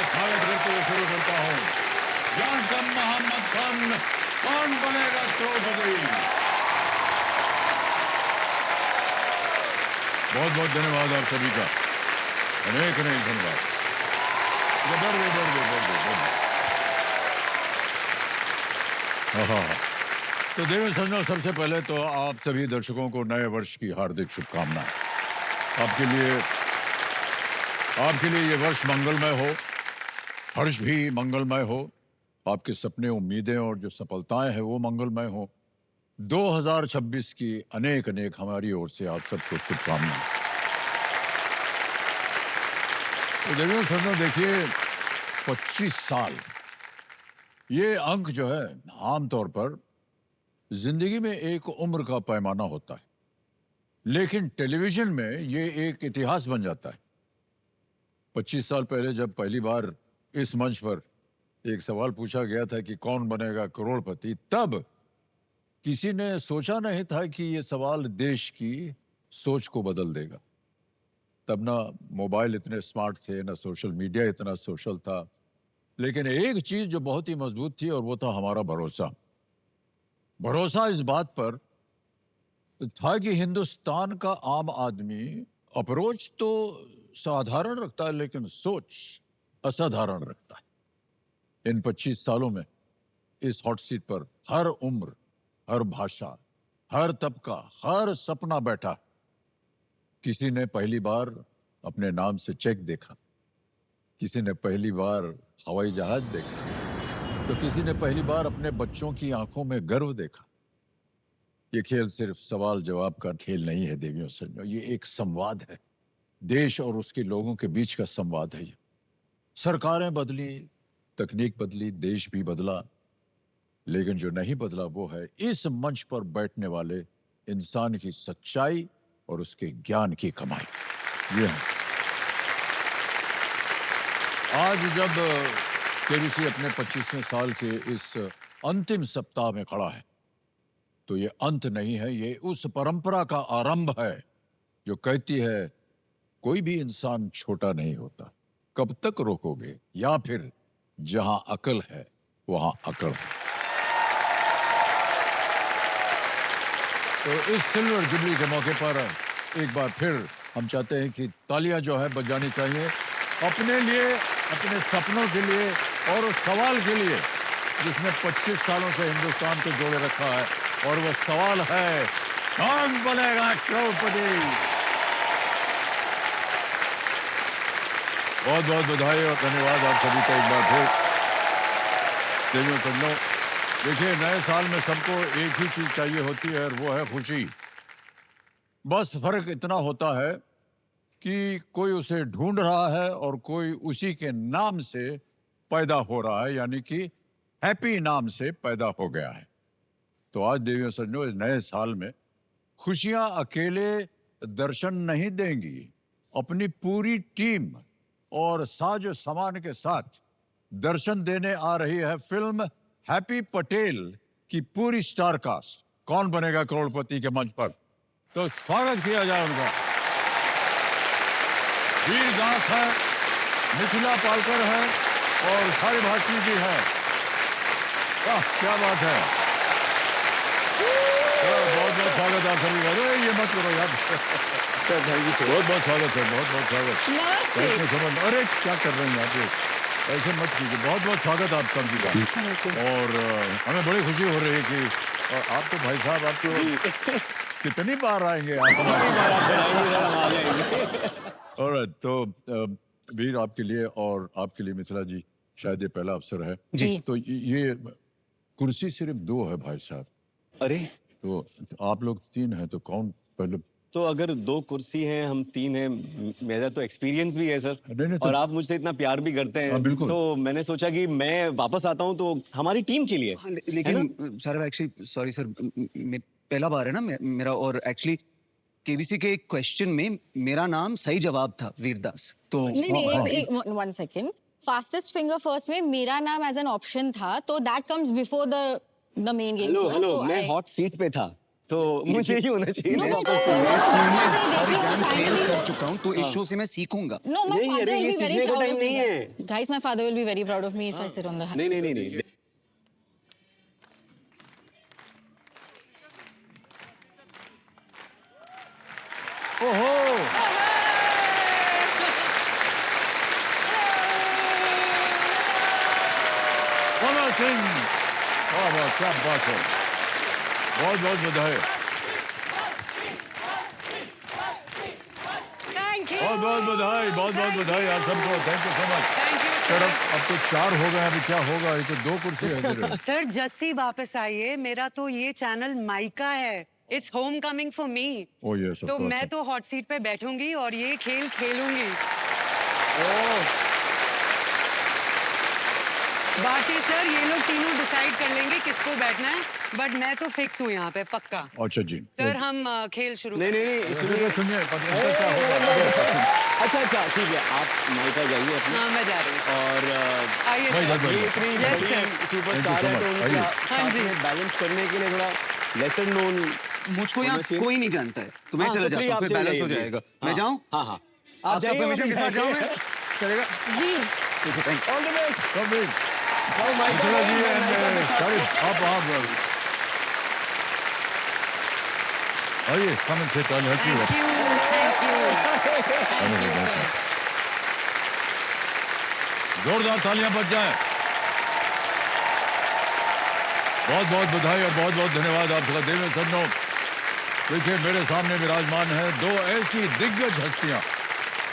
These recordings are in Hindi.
स्वागत करते हुए शुरू करता हूँ। जॉनसन मोहम्मद खान, कौन बनेगा करोड़पति। बहुत बहुत धन्यवाद आप सभी का, अनेक अनेक धन्यवाद। तो देवेंद्र सज्जनों, सबसे पहले तो आप सभी दर्शकों को नए वर्ष की हार्दिक शुभकामनाएं। आपके लिए ये वर्ष मंगलमय हो, हर्ष भी मंगलमय हो, आपके सपने, उम्मीदें और जो सफलताएं हैं वो मंगलमय हो। 2026 की अनेक अनेक हमारी ओर से आप सबको शुभकामनाएं। तो देवेंद्र सज्जनों, देखिए 25 साल, ये अंक जो है आमतौर पर जिंदगी में एक उम्र का पैमाना होता है, लेकिन टेलीविजन में ये एक इतिहास बन जाता है। 25 साल पहले जब पहली बार इस मंच पर एक सवाल पूछा गया था कि कौन बनेगा करोड़पति, तब किसी ने सोचा नहीं था कि ये सवाल देश की सोच को बदल देगा। तब ना मोबाइल इतने स्मार्ट थे, ना सोशल मीडिया इतना सोशल था, लेकिन एक चीज जो बहुत ही मजबूत थी और वो था हमारा भरोसा। भरोसा इस बात पर था कि हिंदुस्तान का आम आदमी अप्रोच तो साधारण रखता है, लेकिन सोच असाधारण रखता है। इन 25 सालों में इस हॉट सीट पर हर उम्र, हर भाषा, हर तबका, हर सपना बैठा। किसी ने पहली बार अपने नाम से चेक देखा, किसी ने पहली बार हवाई जहाज देखा, तो किसी ने पहली बार अपने बच्चों की आंखों में गर्व देखा। ये खेल सिर्फ सवाल जवाब का खेल नहीं है देवियों सज्जनों, ये एक संवाद है, देश और उसके लोगों के बीच का संवाद है। ये सरकारें बदली, तकनीक बदली, देश भी बदला, लेकिन जो नहीं बदला वो है इस मंच पर बैठने वाले इंसान की सच्चाई और उसके ज्ञान की कमाई। ये है। आज जब केबीसी अपने 25वें साल के इस अंतिम सप्ताह में खड़ा है, तो ये अंत नहीं है, ये उस परंपरा का आरंभ है जो कहती है कोई भी इंसान छोटा नहीं होता। कब तक रोकोगे, या फिर जहां अकल है वहां अकड़ है। तो इस सिल्वर जुबली के मौके पर एक बार फिर हम चाहते हैं कि तालियां जो है बजानी चाहिए अपने लिए, अपने सपनों के लिए और उस सवाल के लिए जिसने 25 सालों से हिंदुस्तान को जोड़े रखा है, और वो सवाल है कौन बनेगा करोड़पति। बहुत बहुत बधाई और धन्यवाद आप सभी का एक बार फिर। देखिए, नए साल में सबको एक ही चीज चाहिए होती है और वो है खुशी। बस फर्क इतना होता है कि कोई उसे ढूंढ रहा है और कोई उसी के नाम से पैदा हो रहा है, यानी कि हैप्पी नाम से पैदा हो गया है। तो आज देवियों सज्जनों, इस नए साल में खुशियां अकेले दर्शन नहीं देंगी, अपनी पूरी टीम और साजो सामान के साथ दर्शन देने आ रही है फिल्म हैप्पी पटेल की पूरी स्टार कास्ट। कौन बनेगा करोड़पति के मंच पर, तो स्वागत किया जाए उनका। वीर दास है, मिथिला पालकर है और सारी भाषी भी है। क्या बात है, बहुत बहुत स्वागत आप सभी का। अरे ये मत करो यार, बहुत बहुत स्वागत है, बहुत बहुत स्वागत। अरे क्या कर रहे हैं आप, ऐसे मत कीजिए। बहुत बहुत स्वागत आप सभी का। और हमें बड़ी खुशी हो रही है कि आप तो भाई साहब, आप तो कितनी बार आएंगे आप और तो वीर आपके लिए और आपके लिए मिथिला जी, शायद ये पहला अवसर है जी। तो ये कुर्सी सिर्फ 2 है भाई साहब। अरे तो आप लोग 3 हैं, तो कौन पहले? तो अगर 2 कुर्सी हैं, हम 3 हैं, मेरा तो एक्सपीरियंस भी है सर। नहीं, तो और आप मुझसे इतना प्यार भी करते हैं, बिल्कुल। तो मैंने सोचा कि मैं वापस आता हूं तो हमारी टीम के लिए। हाँ, लेकिन सर एक्चुअली सॉरी सर, पहला बार है ना मेरा, और एक्चुअली केबीसी के एक क्वेश्चन में मेरा नाम सही जवाब था वीरदास। तो नहीं, one second, fastest finger first में मेरा नाम एज एन ऑप्शन था, तो that comes before the main game. Hello, मैं हॉट सीट पे था। तो मुझे ही होना चाहिए No, ना। no, मैं no, स्कूल no, में no, हर no, exam no, fail finally- कर चुका हूँ, तो इस शो से मैं सीखूंगा। No, my नहीं, father अरे will ये be very सीखने का proud time of me. नहीं है। Guys, my father will be very proud of me if I sit on the नहीं नहीं नहीं नहीं। ओहो कमल सिंह, वाह वाह क्या बात है, बहुत बहुत बधाई, थैंक यू बहुत बहुत बधाई आप सबको, thank you so much. Thank you sir अब तो 4 हो गए, अभी क्या होगा, ये तो 2 कुर्सी है सिर्फ। सर जस्सी वापस आइए मेरा तो ये चैनल माइका है its home coming for me Oh, yes, of तो course. मैं तो हॉट सीट पे बैठूंगी और ये खेल खेलूंगी बाकी सर ये लोग तीनों डिसाइड कर लेंगे किसको बैठना है बट मैं तो फिक्स हूँ यहाँ पे पक्का अच्छा जी, सर हम खेल शुरू नहीं नहीं नहीं सुनिए सुनिए, पता नहीं क्या होगा। अच्छा ठीक है, आप माइका जाइए अपने। हाँ मैं जा रही हूँ और आइए भाई, सर। भाई, ये इतनी Yes, बड़ी sir. Superstar Thank you so है तो much. उनका आइए। हाँ जी। बैलेंस करने के लिए थोड़ा लेसन नोन। मुझको यहाँ कोई नहीं जानता है, तो मैं हाँ, चला तो जाता please हूँ, आप फिर चले बैलेंस जाइए, हो please. जाएगा। हाँ, मैं जाऊँ? हाँ हाँ आपका जाइए, परमिशन के साथ जाऊँ मैं? चलेगा? जी ठीक है, थैंक ऑल द बेस्ट। सब भी और माइका चलो जी, भाई, and, माइका के साथ- शारिफ, आप आइए, come and sit, I'll help you. Thank you thank you sir जोरदार तालियां बज जाएं। बहुत बहुत बधाई और बहुत बहुत धन्यवाद आप सबका। देवेंद्र सन्नो, देखिए मेरे सामने विराजमान है 2 ऐसी दिग्गज हस्तियां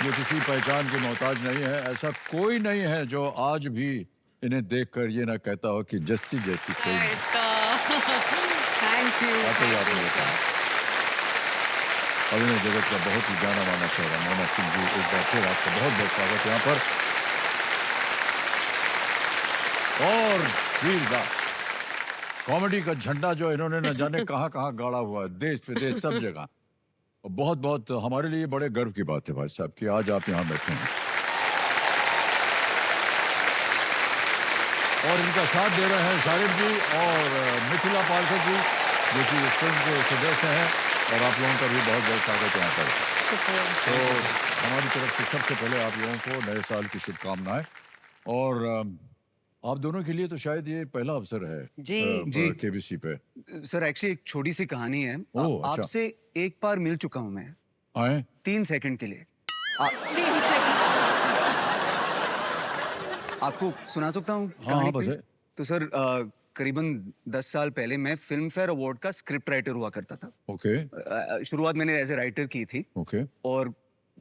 जो किसी पहचान की मोहताज नहीं है। ऐसा कोई नहीं है जो आज भी इन्हें देखकर ये ना कहता हो कि जस्सी जैसी कोई नहीं। थैंक यू वाकई आपने देखा। अभिनय जगत का बहुत ही जाना माना चेहरा मोना सिंह जी, एक बार फिर आपका बहुत बहुत स्वागत यहाँ पर। और वीरदास, कॉमेडी का झंडा जो इन्होंने न जाने कहाँ कहाँ गाड़ा हुआ है, देश विदेश सब जगह। और बहुत बहुत हमारे लिए बड़े गर्व की बात है भाई साहब कि आज आप यहाँ बैठे हैं और इनका साथ दे रहे हैं शारिफ जी और मिथिला पालकर जी, जो कि इस फिल्म के सदस्य हैं। और आप लोगों का भी बहुत बहुत स्वागत है यहाँ पर। तो हमारी तरफ से सबसे पहले आप लोगों को नए साल की शुभकामनाएं। और आप दोनों के लिए तो शायद ये पहला अवसर है जी। केबीसी पे। सर एक्चुअली एक छोटी सी कहानी है। ओह, अच्छा। आपसे एक बार मिल चुका हूँ मैं, आए 3 सेकंड के लिए। आपको सुना सकता हूँ कहानी बस प्लीज? है। तो सर करीबन 10 साल पहले मैं फिल्म फेयर अवार्ड का स्क्रिप्ट राइटर हुआ करता था। ओके शुरुआत मैंने एज ए राइटर की थी ओके और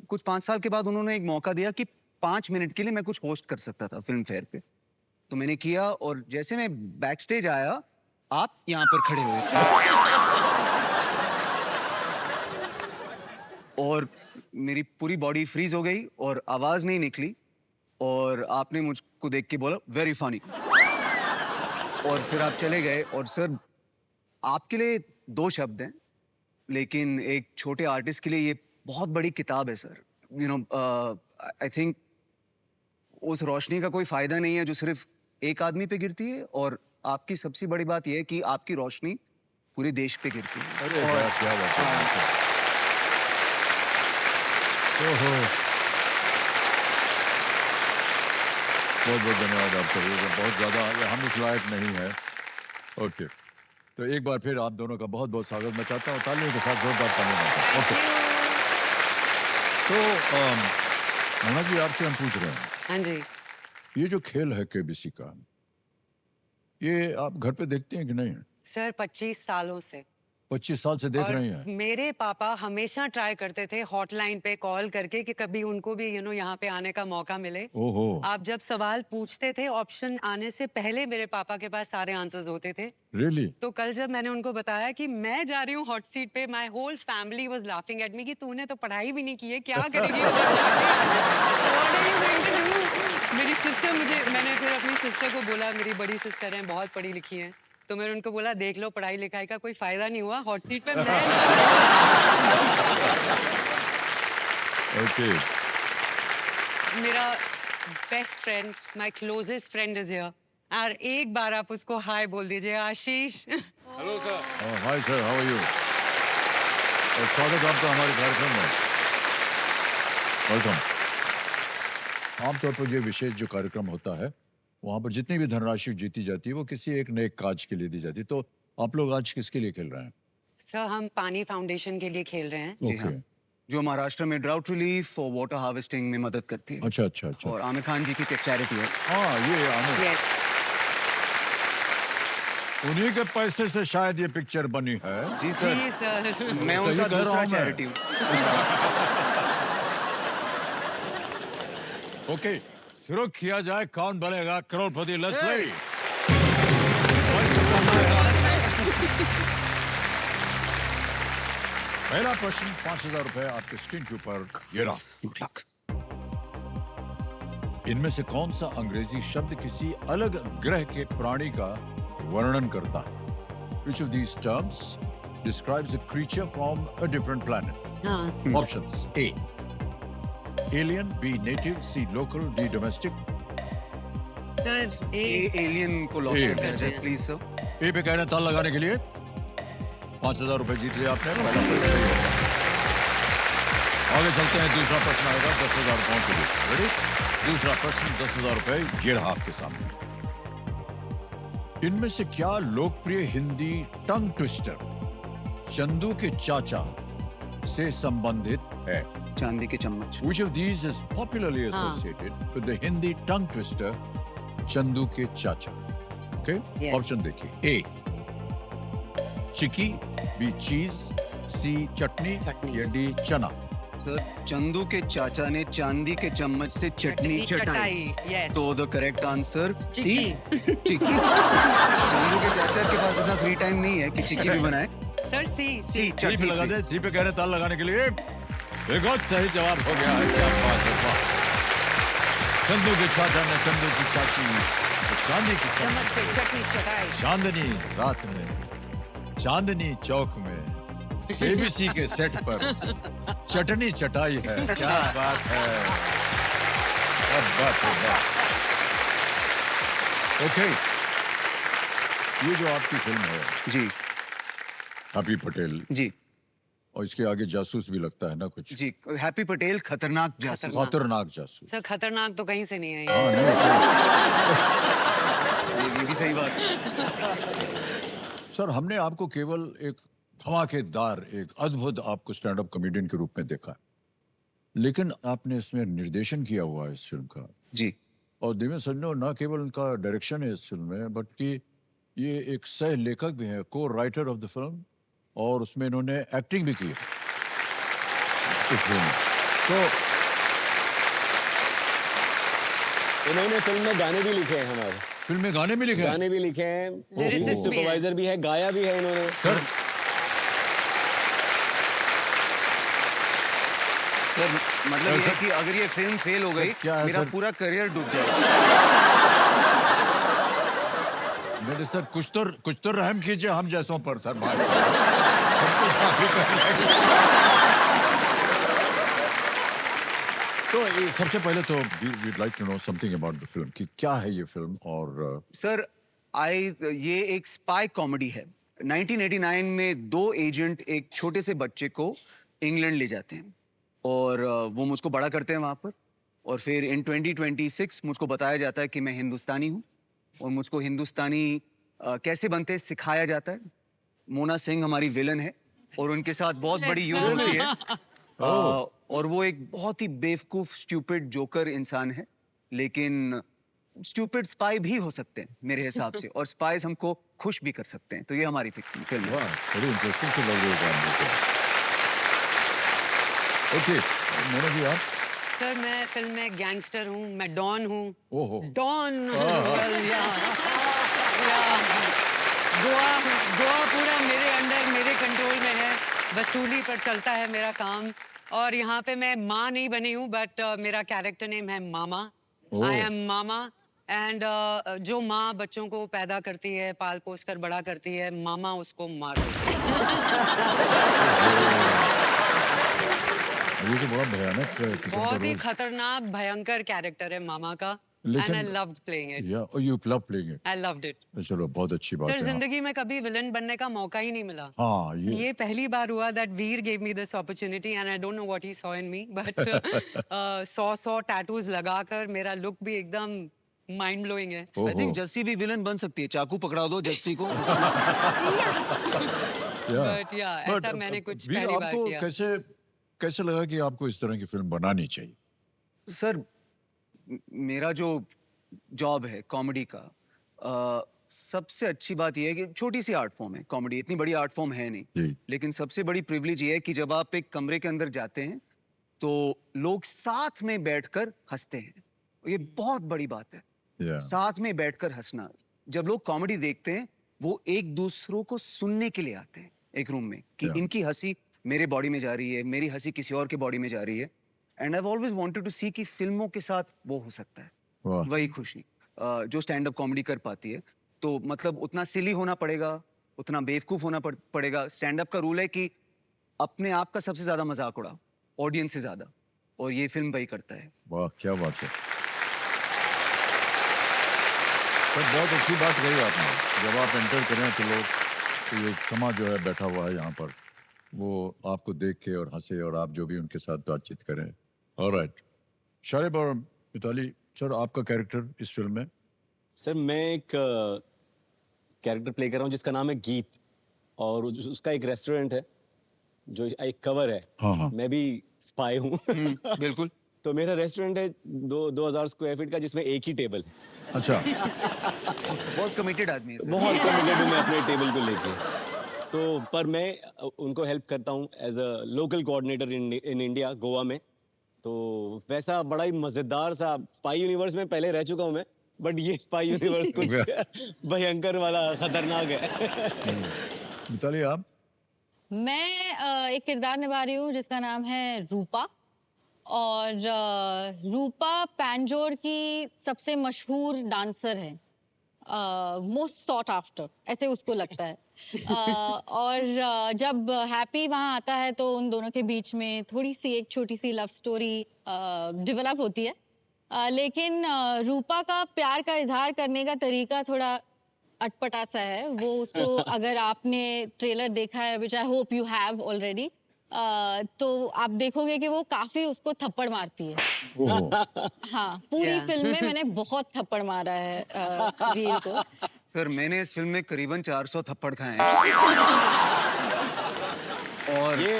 कुछ 5 साल के बाद उन्होंने एक मौका दिया कि 5 मिनट के लिए मैं कुछ होस्ट कर सकता था फिल्म फेयर पे। तो मैंने किया और जैसे मैं बैक स्टेज आया, आप यहाँ पर खड़े हुए थे। और मेरी पूरी बॉडी फ्रीज हो गई और आवाज नहीं निकली और आपने मुझको देख के बोला वेरी फनी और फिर आप चले गए। और सर आपके लिए 2 शब्द हैं, लेकिन एक छोटे आर्टिस्ट के लिए ये बहुत बड़ी किताब है sir. You know I think उस रोशनी का कोई फायदा नहीं है जो सिर्फ एक आदमी पे गिरती है, और आपकी सबसे बड़ी बात यह है कि आपकी रोशनी पूरे देश पे गिरती है। अरे क्या बात है। ओहो, बहुत बहुत धन्यवाद आप सभी का, बहुत ज़्यादा हम इस लायक नहीं है। ओके, तो एक बार फिर आप दोनों का बहुत बहुत स्वागत मैं चाहता हूँ, तालियों के साथ जोरदार तालियां। ओके, तो मोना जी आपसे हम पूछ रहे हैं, हाँ जी ये जो खेल है केबीसी का, ये आप घर पे देखते हैं कि नहीं? सर 25 सालों से 25 साल से देख और रही हैं? मेरे पापा हमेशा ट्राई करते थे हॉटलाइन पे कॉल करके कि कभी उनको भी यहाँ पे आने का मौका मिले। ओहो, आप जब सवाल पूछते थे ऑप्शन आने से पहले मेरे पापा के पास सारे आंसर्स होते थे। रियली? तो कल जब मैंने उनको बताया कि मैं जा रही हूँ हॉट सीट पे, my whole family was laughing at me कि तूने तो पढ़ाई भी नहीं की है, क्या करेगी जब जाके? What are you going to do? मेरी सिस्टर मैंने फिर अपनी सिस्टर को बोला, मेरी बड़ी सिस्टर हैं, बहुत पढ़ी लिखी हैं, तो मैंने उनको बोला देख लो पढ़ाई लिखाई का कोई फायदा नहीं हुआ, हॉट सीट पे मैं जा ओके, मेरा best friend, my closest friend is here, और एक बार आप उसको हाय बोल दीजिए, Ashish. Hi sir, how are you? और स्वागत आपका हमारे कार्यक्रम में। वेलकम। आमतौर पर ये विशेष जो कार्यक्रम होता है वहाँ पर जितनी भी धनराशि जीती जाती है वो किसी एक नेक काज के लिए दी जाती है। तो आप लोग आज किसके लिए खेल रहे हैं? सर हम पानी फाउंडेशन के लिए खेल रहे हैं। जी हाँ, जो महाराष्ट्र में ड्राउट रिलीफ और वाटर हार्वेस्टिंग में मदद करती है। अच्छा अच्छा अच्छा। और आमिर खान जी की चैरिटी है। हाँ ये आमिर, Yes. उन्हीं के पैसे से शायद ये पिक्चर बनी है। जी सर, जी सर। मैं सही उनका कह रहा दूसरा हूँ मैं। चैरिटी हूँ। ओके, शुरू किया जाए। कौन बनेगा करोड़पति? Let's play. पहला प्रश्न 5,000 रुपए आपके स्क्रीन के ऊपर। ये रहा। Good luck. इनमें से कौन सा अंग्रेजी शब्द किसी अलग ग्रह के प्राणी का वर्णन करता है? Which of these terms describes a creature from a different planet? हाँ। Options: A, alien; B, native; C, local; D, domestic. Sir alien को लॉक ए, कर दिया जाए प्लीज सर। ए पे कह रहे हैं ताल लगाने के लिए। 5,000 रुपए जीत लिया आपने। पहला प्रश्न सही है। आगे चलते हैं, दूसरा प्रश्न आएगा 10,000 रुपयों के लिए। रेडी? दूसरा प्रश्न 10,000 रुपए ये रहा आपके सामने। इनमें से क्या लोकप्रिय हिंदी टंग ट्विस्टर चंदू के चाचा से संबंधित है? चांदी के चम्मच। Which of these is popularly associated with the Hindi tongue twister Chandu के चाचा? Okay? Yes. ऑप्शन देखिए। A, चिकी; B, चीज; C, चटनी; चटनी। या D, चना। सर, चंदू के चाचा ने चांदी के चम्मच से चटनी चटाई। यस। तो द करेक्ट आंसर सी, चिक्की। चिक्की। चंदू के चाचा के पास इतना फ्री टाइम नहीं है कि चिक्की भी बनाए। सर सी सी, सी पे चटनी लगा थी। दे। सी पे कह रहे हैं ताल लगाने के लिए। बिल्कुल सही जवाब हो गया है। क्या बात है, वाह। चंदू के चाचा ने चंदू की चाची को चांदी की चम्मच चम्मच से चटनी चटाई। चांदनी रात में चांदनी चौक में केबीसी के सेट पर चटनी चटाई है। क्या बात है, क्या बात है, वाह। ओके, ये जो आपकी फिल्म है जी हैप्पी पटेल, जी और इसके आगे जासूस भी लगता है ना कुछ? जी, हैप्पी पटेल खतरनाक जासूस। खतरनाक। खतरनाक जासूस। सर खतरनाक तो कहीं से नहीं आई। हाँ नहीं, ये भी सही बात है। सर हमने आपको केवल एक धमाकेदार, एक अद्भुत आपको स्टैंड अप कॉमेडियन के रूप में देखा है, लेकिन आपने इसमें निर्देशन किया हुआ है इस फिल्म का। जी और दिव्य सज्जनों, न केवल उनका डायरेक्शन है इस फिल्म में, बल्कि ये एक सह लेखक भी हैं, को राइटर ऑफ द फिल्म, और उसमें इन्होंने एक्टिंग भी की है इस फिल्म में। तो इन्होंने फिल्म में गाने भी लिखे हैं हमारे। फिल्म में गाने भी लिखे हैं। गाने भी लिखे हैं, Lyricist भी है। सुपरवाइजर भी है, गाया भी है इन्होंने। सर सर, मतलब ये है कि अगर ये फिल्म फेल हो गई क्या है मेरा सर? पूरा करियर डूब जाएगा। मेरे सर कुछ तो रहम कीजिए हम जैसों पर सर। भाई तो ये सबसे पहले तो we'd like to know something about the film, कि क्या है ये फिल्म। और सर ये एक स्पाई कॉमेडी है। 1989 में दो एजेंट एक छोटे से बच्चे को इंग्लैंड ले जाते हैं और वो मुझको बड़ा करते हैं वहाँ पर। और फिर इन 2026 मुझको बताया जाता है कि मैं हिंदुस्तानी हूँ और मुझको हिंदुस्तानी कैसे बनते हैं सिखाया जाता है। मोना सिंह हमारी विलन है और उनके साथ बहुत बड़ी युद्ध होती है। और वो एक बहुत ही बेवकूफ स्टूपिड जोकर इंसान है, लेकिन स्टूपिड स्पाई भी हो सकते हैं मेरे हिसाब से, और स्पाइज हमको खुश भी कर सकते हैं। तो ये हमारी फिल्म है। वाह, बड़ी इंटरेस्टिंग से लग रही है काम मुझे। ओके, मोना जी आप? सर मैं फिल्म में गैंगस्टर हूँ, मैं डॉन हूँ। ओहो। डॉन। गोवा पूरा मेरे अंडर, मेरे कंट्रोल में है। वसूली पर चलता है मेरा काम। और यहाँ पे मैं माँ नहीं बनी हूँ, बट मेरा कैरेक्टर नेम है मामा। I am mama. एंड जो माँ बच्चों को पैदा करती है, पाल पोस कर बड़ा करती है, मामा उसको मार देती है। ये तो बड़ा भयानक किस्म का बहुत ही रोल। खतरनाक भयंकर कैरेक्टर है मामा का। and I लेकिन loved playing it. या you love playing it, I loved it. चलो बहुत अच्छी बात सर है। जिंदगी में कभी विलन बनने का मौका ही नहीं मिला। हाँ ये पहली बार हुआ that Veer gave me this opportunity and I don't know what he saw in me but 100 tattoos लगाकर मेरा look भी एकदम mind blowing है। आई थिंक जस्सी भी विलन बन सकती है, चाकू पकड़ा दो जस्सी को। But yeah, ऐसा मैंने कुछ वीर, पहली बार आपको किया। कैसे लगा कि आपको इस तरह की फिल्म बनानी चाहिए? सर मेरा जो जॉब है कॉमेडी का, सबसे अच्छी बात यह है कि छोटी सी आर्ट फॉर्म है कॉमेडी, इतनी बड़ी आर्ट फॉर्म है जी। नहीं, लेकिन सबसे बड़ी प्रिविलेज ये है कि जब आप एक कमरे के अंदर जाते हैं तो लोग साथ में बैठकर हंसते हैं। ये बहुत बड़ी बात है, Yeah. साथ में बैठकर हंसना। जब लोग कॉमेडी देखते हैं वो एक दूसरों को सुनने के लिए आते हैं एक रूम में कि Yeah. इनकी हंसी मेरे बॉडी में जा रही है, मेरी हंसी किसी और के बॉडी में जा रही है। And I always wanted to see कि फिल्मों के साथ वो हो सकता है, वाह। वही खुशी जो स्टैंड अप कॉमेडी कर पाती है। तो मतलब उतना सिली होना पड़ेगा, उतना बेवकूफ होना पड़ेगा। स्टैंड अप का रूल है कि अपने आप का सबसे ज्यादा मजाक उड़ाओ, ऑडियंस से ज्यादा, और ये फिल्म वही करता है। वाह क्या बात है। तो बहुत अच्छी बात कही आपने। जब आप एंटर करें तो लोग, तो ये समाज जो है बैठा हुआ है यहाँ पर, वो आपको देख के और हंसे और आप जो भी उनके साथ बातचीत करें। ऑलराइट, शारिब और मिताली सर, आपका कैरेक्टर इस फिल्म में? सर मैं एक कैरेक्टर प्ले कर रहा हूँ जिसका नाम है गीत, और उसका एक रेस्टोरेंट है जो एक कवर है। हाँ। मैं भी स्पाई हूँ। बिल्कुल। तो मेरा रेस्टोरेंट है 2000 स्क्वायर फीट का, जिसमें एक ही टेबल है। अच्छा। बहुत कमिटेड आदमी है सर। बहुत कमिटेड हूँ मैं अपने टेबल को लेके। तो पर मैं उनको हेल्प करता हूँ as a local coordinator in India, Goa में। तो वैसा बड़ा ही मज़ेदार सा स्पाई यूनिवर्स में पहले रह चुका हूँ मैं, बट ये स्पाई यूनिवर्स कुछ भयंकर वाला खतरनाक है। मिताली आप? मैं एक किरदार निभा रही हूँ जिसका नाम है रूपा, और रूपा पैंजोर की सबसे मशहूर डांसर है, मोस्ट सॉट आफ्टर ऐसे उसको लगता है। और जब हैप्पी वहाँ आता है तो उन दोनों के बीच में थोड़ी सी एक छोटी सी लव स्टोरी डेवलप होती है। लेकिन रूपा का प्यार का इजहार करने का तरीका थोड़ा अटपटा सा है। वो उसको अगर आपने ट्रेलर देखा है, which I hope you have already, तो आप देखोगे कि वो काफी उसको थप्पड़ मारती है। हाँ, पूरी Yeah. फिल्म में मैंने बहुत थप्पड़ मारा है वीर को। सर मैंने इस फिल्म में करीबन 400 थप्पड़ खाए हैं। और ये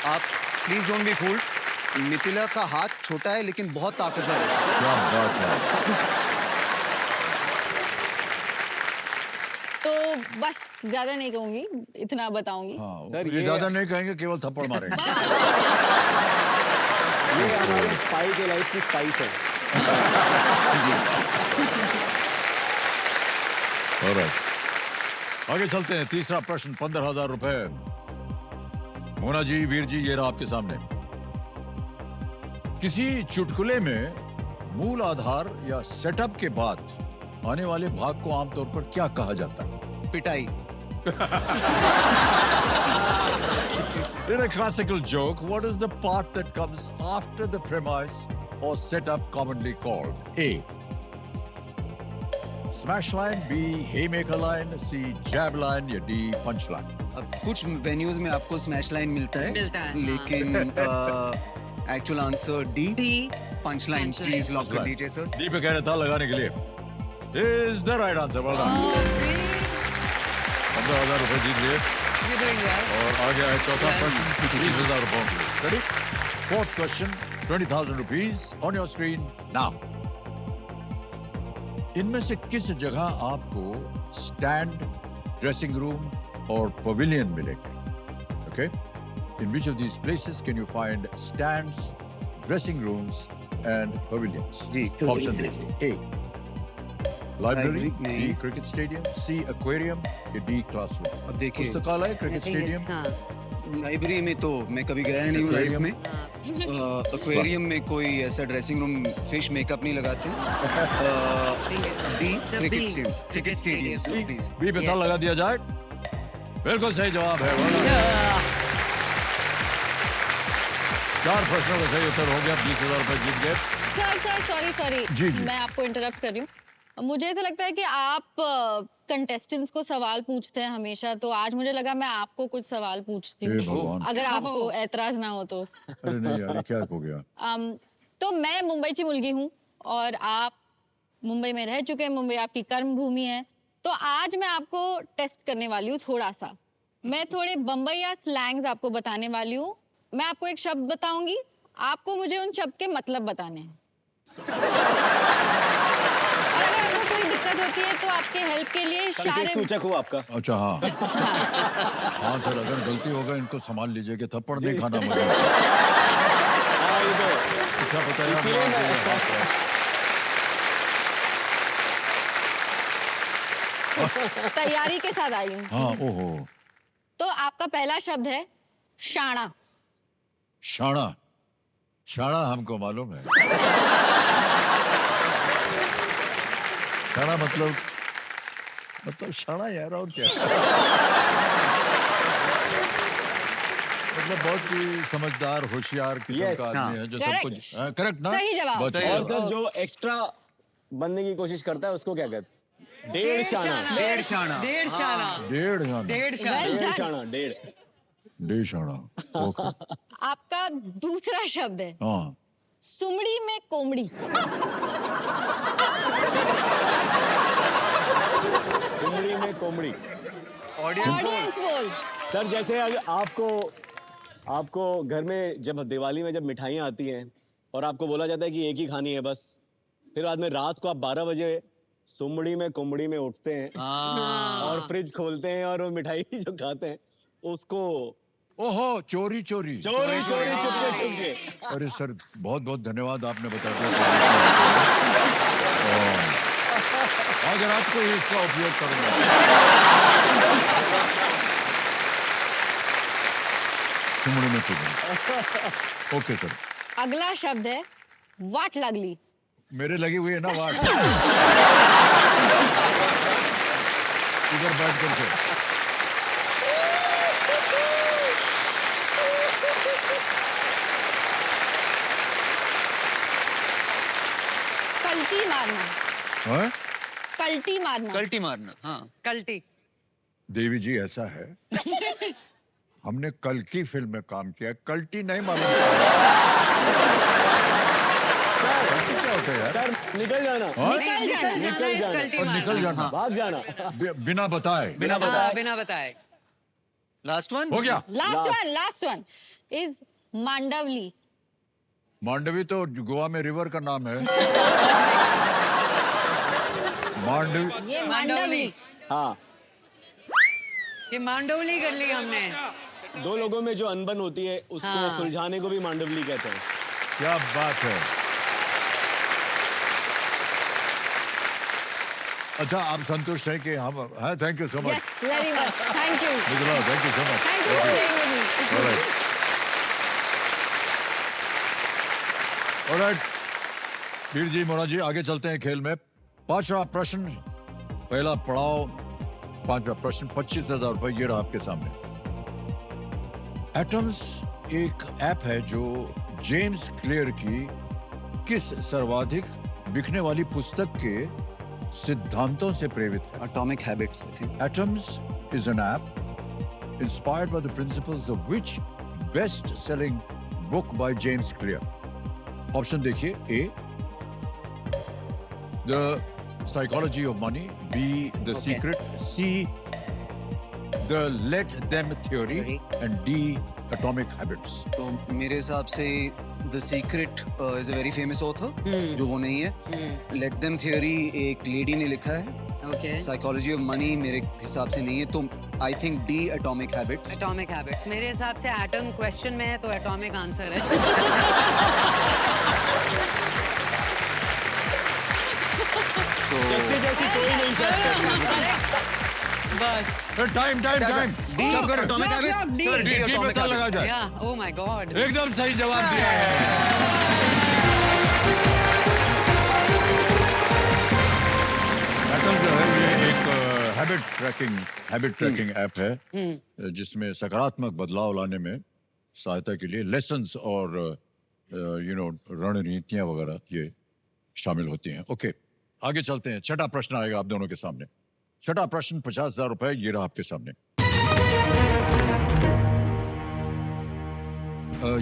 आप please don't be fooled, Mithila का हाथ छोटा है लेकिन बहुत ताकतवर है। क्या बात है। तो बस ज्यादा नहीं कहूंगी, इतना बताऊंगी। हाँ, सर, ये ये- ज्यादा नहीं कहेंगे, केवल थप्पड़ मारेंगे। ये हमारे स्पाई के लाइफ की स्पाइस है। ऑलराइट, आगे चलते हैं। तीसरा प्रश्न, 15,000 रुपए। मोना जी, वीर जी, ये रहा आपके सामने। किसी चुटकुले में मूल आधार या सेटअप के बाद आने वाले भाग को आमतौर पर क्या कहा जाता है? पिटाई। In a classical joke, what is the part that comes after the premise or setup commonly called? A. Smash line, B. Haymaker line, C. Jab line, या D. Punch line? अब कुछ वेन्यूज में आपको स्मैश लाइन मिलता है, मिलता है, हाँ। लेकिन actual answer D, punch line. Punch line. Please lock कर दीजिए सर। D पे कह रहे था लगाने के लिए। Is the right answer. Well done. 15,000 रुपए जीत लिए You're doing well. और आ गया है चौथा Well. प्रश्न, 30,000 रुपयों के लिए। Ready? Fourth question, 20,000 rupees on your screen now. इनमें से किस जगह आपको स्टैंड, ड्रेसिंग रूम और पवेलियन मिलेंगे? Okay? In which of these places can you find stands, dressing rooms and pavilions? जी, Option देखिए। A. Library, Library, B. नहीं। Cricket stadium, C. Aquarium, या D. Classroom? अब देखिए, पुस्तकालय, I cricket think stadium, it's, हाँ, लाइब्रेरी में तो मैं कभी गया नहीं हूँ लाइफ Aquarium? में। एक्वेरियम में कोई ऐसा ड्रेसिंग रूम फिश मेकअप नहीं लगाते। D, So cricket B, stadium. cricket cricket stadium stadium. Please. B पे ताला लगा दिया जाए। बिल्कुल सही जवाब है। well done। Yeah. 4 प्रश्नों का सही उत्तर हो गया, 20,000 रुपए जीत गए। सर सॉरी जी, सॉरी जी। मैं आपको इंटरप्ट कर रही हूँ। मुझे ऐसा लगता है कि आप कंटेस्टेंट्स को सवाल पूछते हैं हमेशा, तो आज मुझे लगा मैं आपको कुछ सवाल पूछती हे हूँ, भगवान। अगर आपको ऐतराज ना हो तो। अरे नहीं यार, ये क्या हो गया? तो मैं मुंबई की मुलगी हूँ और आप मुंबई में रह चुके हैं, मुंबई आपकी कर्म भूमि है। तो आज मैं आपको टेस्ट करने वाली हूँ थोड़ा सा। मैं थोड़े बम्बईया स्लैंग्स आपको बताने वाली हूँ। मैं आपको एक शब्द बताऊंगी, आपको मुझे उन शब्द के मतलब बताने हैं। और अगर आपको कोई दिक्कत होती है तो आपके हेल्प के लिए कल के शारिब सूचक हो आपका। अच्छा हाँ हाँ सर, अगर गलती होगा इनको संभाल लीजिए कि थप्पड़ नहीं खाना मुझे। हाँ, ये तो अच्छा पता है इसलिए तैयारी के साथ आई हूँ। हाँ ओहो, तो आपका पहला शब्द है शाणा। शाणा। शाणा हमको मालूम है। शाणा मतलब शाणा यार, और क्या? मतलब बहुत ही समझदार होशियार किस्म Yes, का आदमी है जो सबको Correct. करेक्ट ना? सही जवाब। बहुत और अच्छी सर बात। जो एक्स्ट्रा बनने की कोशिश करता है उसको क्या कहते हैं? डेढ़ शाना। डेढ़ शाना। डेढ़ शाना। डेढ़ शाणा। डेढ़ शाना। Well डेढ़ done. शाना, डेढ़। डेढ़ शाणा। ओके। आपका दूसरा शब्द है हाँ सुमड़ी में कोमड़ी। सुमड़ी में कोमड़ी। ऑडियंस बोल। सर जैसे अगर आपको घर में जब दिवाली में जब मिठाइयाँ आती हैं और आपको बोला जाता है कि एक ही खानी है बस, फिर बाद में रात को आप 12 बजे सुमड़ी में कोमड़ी में उठते हैं और फ्रिज खोलते हैं और वो मिठाई जो खाते हैं उसको ओहो, चोरी चोरी। चोरी चोरी चुपके चुपके। अरे सर बहुत बहुत धन्यवाद, आपने बता दिया। और आज रात को ही इसका उपयोग करूंगा। सुमड़ी में चुपके। Okay sir. अगला शब्द है वाट लगली। मेरे लगी हुई है ना वाट। इधर बैठ करके। कल्टी मारना। हाँ? कल्टी मारना। कल्टी मारना। हाँ कल्टी। देवी जी ऐसा है, हमने कल की फिल्म में काम किया, कल्टी नहीं मालूम। कल्टी क्या होता है यार? सर निकल जाना। हाँ? निकल जाना। निकल जाना। कल्टी और निकल मारना। जाना भाग जाना। बिना बताए। बिना बताए। बिना बताए। लास्ट वन हो गया। Last one is Mandvali. Mandvi तो गोवा में रिवर का नाम है। मांडवी। ये मांडवली। हाँ, ये मांडवली कर ली हमने। दो लोगों में जो अनबन होती है उसको हाँ। सुलझाने को भी मांडवली कहते हैं। क्या बात है। अच्छा, आप संतुष्ट हैं कि हम हैं? Thank you so much. Yes very much thank you. Thank you so much. Thank you for playing with me. Alright. Alright Veer ji, Mona ji, आगे चलते हैं खेल में। पांचवा प्रश्न, पहला पड़ाव, पांचवा प्रश्न, 25,000 रुपए ये रहा आपके सामने। एटम्स एक ऐप है जो जेम्स क्लियर की किस सर्वाधिक बिकने वाली पुस्तक के सिद्धांतों से प्रेरित है? Atomic habits I think. Atoms is an app inspired by the principles of which best-selling book by James Clear? Option देखिए। A, The Psychology of Money. B, The Secret. C, The Let Them Theory. And D, Atomic Habits. तो मेरे हिसाब से the secret is a very famous author, जो वो नहीं है। लेट देम थ्योरी एक लेडी ने लिखा है। ओके। साइकोलॉजी ऑफ मनी मेरे हिसाब से नहीं है, तो I think D atomic habits. Atomic habits मेरे हिसाब से एटम क्वेश्चन में है तो एटॉमिक आंसर है। जैसे जैसे कोई नहीं सकता। बस। Time time time. कब करें? Atomic habits D, sir, D D atomic पता लगा जाए। या ओह माय गॉड। एकदम सही जवाब दिया है। एटम जो है ये एक हैबिट ट्रैकिंग ऐप है जिसमें सकारात्मक बदलाव लाने में सहायता के लिए लेसन्स और रणनीतियां वगैरह ये शामिल होती हैं। ओके, आगे चलते हैं। छठा प्रश्न आएगा आप दोनों के सामने। छठा प्रश्न, 50,000 रुपए ये रहा आपके सामने।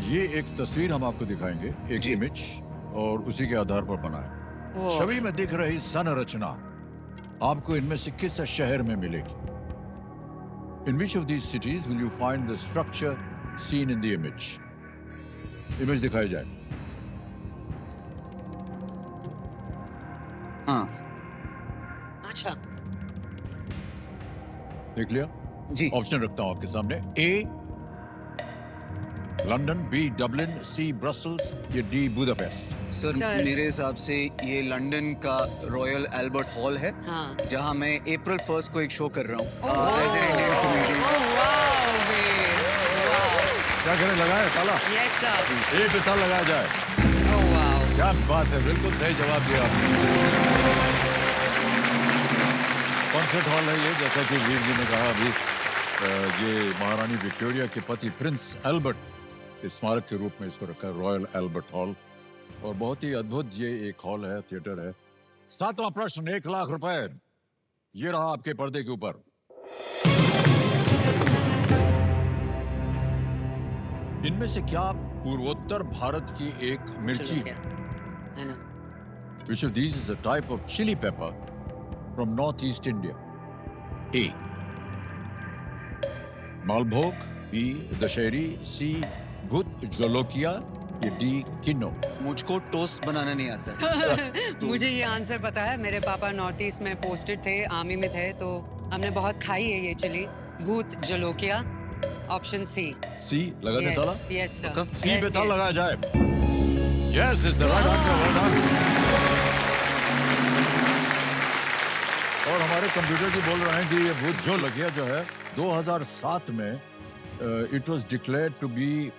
ये एक तस्वीर हम आपको दिखाएंगे, एक इमेज, और उसी के आधार पर बना है। छवि में दिख रही संरचना आपको इनमें से किस शहर में मिलेगी? In which of these cities will you find the structure seen in the image? Image दिखाई जाए। हाँ अच्छा देख लिया? जी। ऑप्शन रखता हूं आपके सामने। ए लंदन, बी डबलिन, सी ब्रसल्स, या डी बुदापेस्ट। सर मेरे हिसाब से ये लंदन का रॉयल एल्बर्ट हॉल है, हाँ। जहाँ मैं अप्रैल 1 को एक शो कर रहा हूँ एज एन इंडियन कॉमेडियन। क्या करें, लगाए ताला? Yes sir. एक ताला लगाया जाए। ओह वाओ, क्या बात है, बिल्कुल सही जवाब दिया आपने। कॉन्सर्ट हॉल है ये, जैसा कि वीर जी ने कहा अभी। ये महारानी विक्टोरिया के पति प्रिंस एल्बर्ट स्मारक के रूप में इसको रखा है, रॉयल एल्बर्ट हॉल। और बहुत ही अद्भुत ये एक हॉल है, थिएटर है। सातवां प्रश्न, 1,00,000 रुपए ये रहा आपके पर्दे के ऊपर। इनमें से क्या पूर्वोत्तर भारत की एक मिर्ची है? है ना? Which of these is a type of chili pepper from northeast India? A. Malbhog, B. Dasheri, C. भूत जलोकिया, या D. किन्नो। मुझको टोस्ट बनाना नहीं आता। मुझे ये आंसर पता है। मेरे पापा नॉर्थ ईस्ट में पोस्टेड थे, आर्मी में थे, तो हमने बहुत खाई है ये चिली। भूत जलोकिया, ऑप्शन सी। C लगा दे ताला? Yes sir. C पे ताला लगाया जाए। Yes, is the right answer. Well done. और हमारे कंप्यूटर जी बोल रहे हैं कि ये भूत जलोकिया जो है 2007 में it was declared to be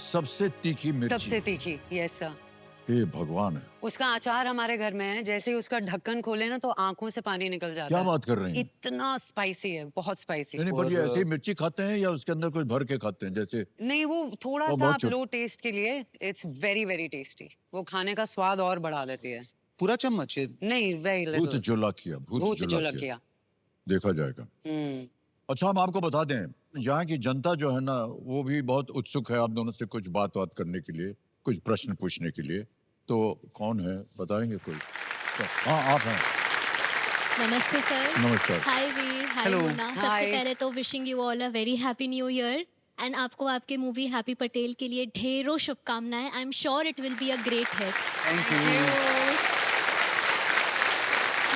सबसे तीखी मिर्ची। सबसे तीखी, यस सर। हे भगवान है। उसका अचार हमारे घर में है। जैसे ही उसका ढक्कन खोले ना, तो आंखों से पानी निकल जाता क्या है। बात कर रही हैं? इतना स्पाइसी है, बहुत स्पाइसी। नहीं, पर ये ऐसे ही मिर्ची खाते हैं या उसके अंदर कुछ भर के खाते हैं जैसे? नहीं, वो थोड़ा वो सा बहुत आप लो टेस्ट के लिए, इट्स वेरी वेरी टेस्टी। वो खाने का स्वाद और बढ़ा लेती है। पूरा चम्मच है? नहीं, वेरी भूत लिटिल। जोलाकिया, भूत जोलाकिया। देखा जाएगा। अच्छा, हम आपको बता दें, यहाँ की जनता जो है ना, वो भी बहुत उत्सुक है आप दोनों से कुछ बात करने के लिए, कुछ प्रश्न पूछने के लिए। तो कौन है, बताएंगे कोई? तो, हाँ, आप हैं। नमस्ते सर। नमस्कार। हाय वीर, हाय Hello. मोना। सबसे Hi. पहले तो wishing you all a very happy new year and आपको आपके मूवी हैप्पी पटेल के लिए ढेरों शुभकामनाएं। I am sure it will be a great hit. Thank you.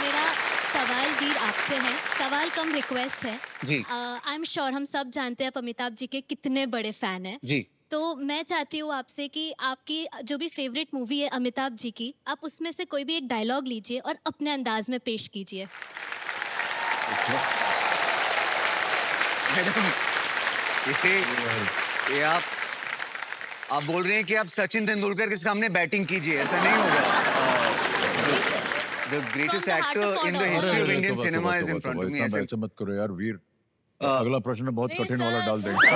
मेरा सवाल वीर आपसे है, सवाल कम रिक्वेस्ट है। जी। आई एम श्योर हम सब जानते हैं आप अमिताभ जी के कितने बड़े फैन हैं। जी। तो मैं चाहती हूँ आपसे कि आपकी जो भी फेवरेट मूवी है अमिताभ जी की, आप उसमें से कोई भी एक डायलॉग लीजिए और अपने अंदाज में पेश कीजिए। मैडम, ये आप बोल रहे हैं कि आप सचिन तेंदुलकर के सामने बैटिंग कीजिए, ऐसा नहीं होगा। The greatest From the heart actor of in the order. history of अरे, Indian तोबा, cinema तोबा, is in तोबा, front of me. तोबा, ऐसे ऐसे मत करो यार वीर। अगला प्रश्न बहुत नहीं, कठिन वाला सर। डाल देंगे।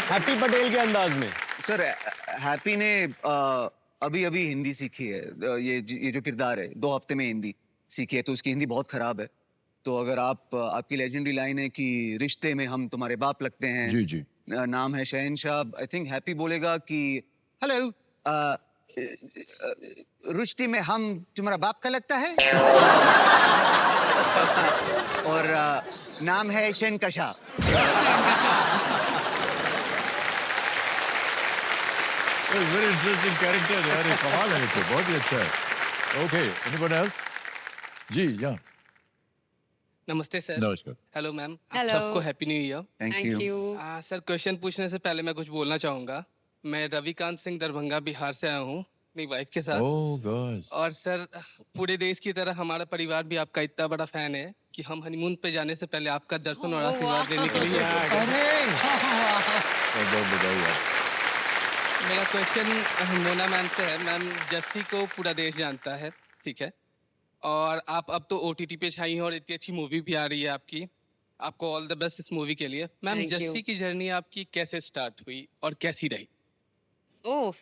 हैप्पी पटेल के अंदाज में। सर, हैप्पी ने अभी अभी हिंदी सीखी है। ये जो किरदार है 2 हफ्ते में हिंदी सीखी है, तो उसकी हिंदी बहुत खराब है। तो अगर आपकी लेजेंडरी लाइन है कि रिश्ते में हम तुम्हारे बाप लगते हैं, जी जी। नाम है शहनशाह, आई थिंक हैप्पी बोलेगा कि हेलो, रुश्ती में हम तुम्हारा बाप का लगता है। और नाम है शहनशाह। वेरी इंटरेस्टिंग कैरेक्टर यार, ये कमाल है, ये तो बहुत ही अच्छा है। Okay, anybody else? जी, या। नमस्ते सर। नमस्कार। हेलो मैम, आप Hello. सबको happy new year. Thank thank you. You. Sir, question पूछने से पहले मैं कुछ बोलना चाहूँगा। मैं रविकांत सिंह दरभंगा बिहार से आया हूँ अपनी वाइफ के साथ। ओह गॉड। और सर, पूरे देश की तरह हमारा परिवार भी आपका इतना बड़ा फैन है कि हम हनीमून पे जाने से पहले आपका दर्शन और आशीर्वाद लेने के लिए यहाँ आ गए। बहुत बधाई यार। मेरा क्वेश्चन मोना मैम से है। मैम, जस्सी को पूरा देश जानता है, ठीक है, और आप अब तो OTT पे छाई हैं और इतनी अच्छी मूवी भी आ रही है आपकी। आपको ऑल द बेस्ट इस मूवी के लिए। Ma'am, Thank you. जस्सी की जर्नी आपकी कैसे स्टार्ट हुई और कैसी रही? ओह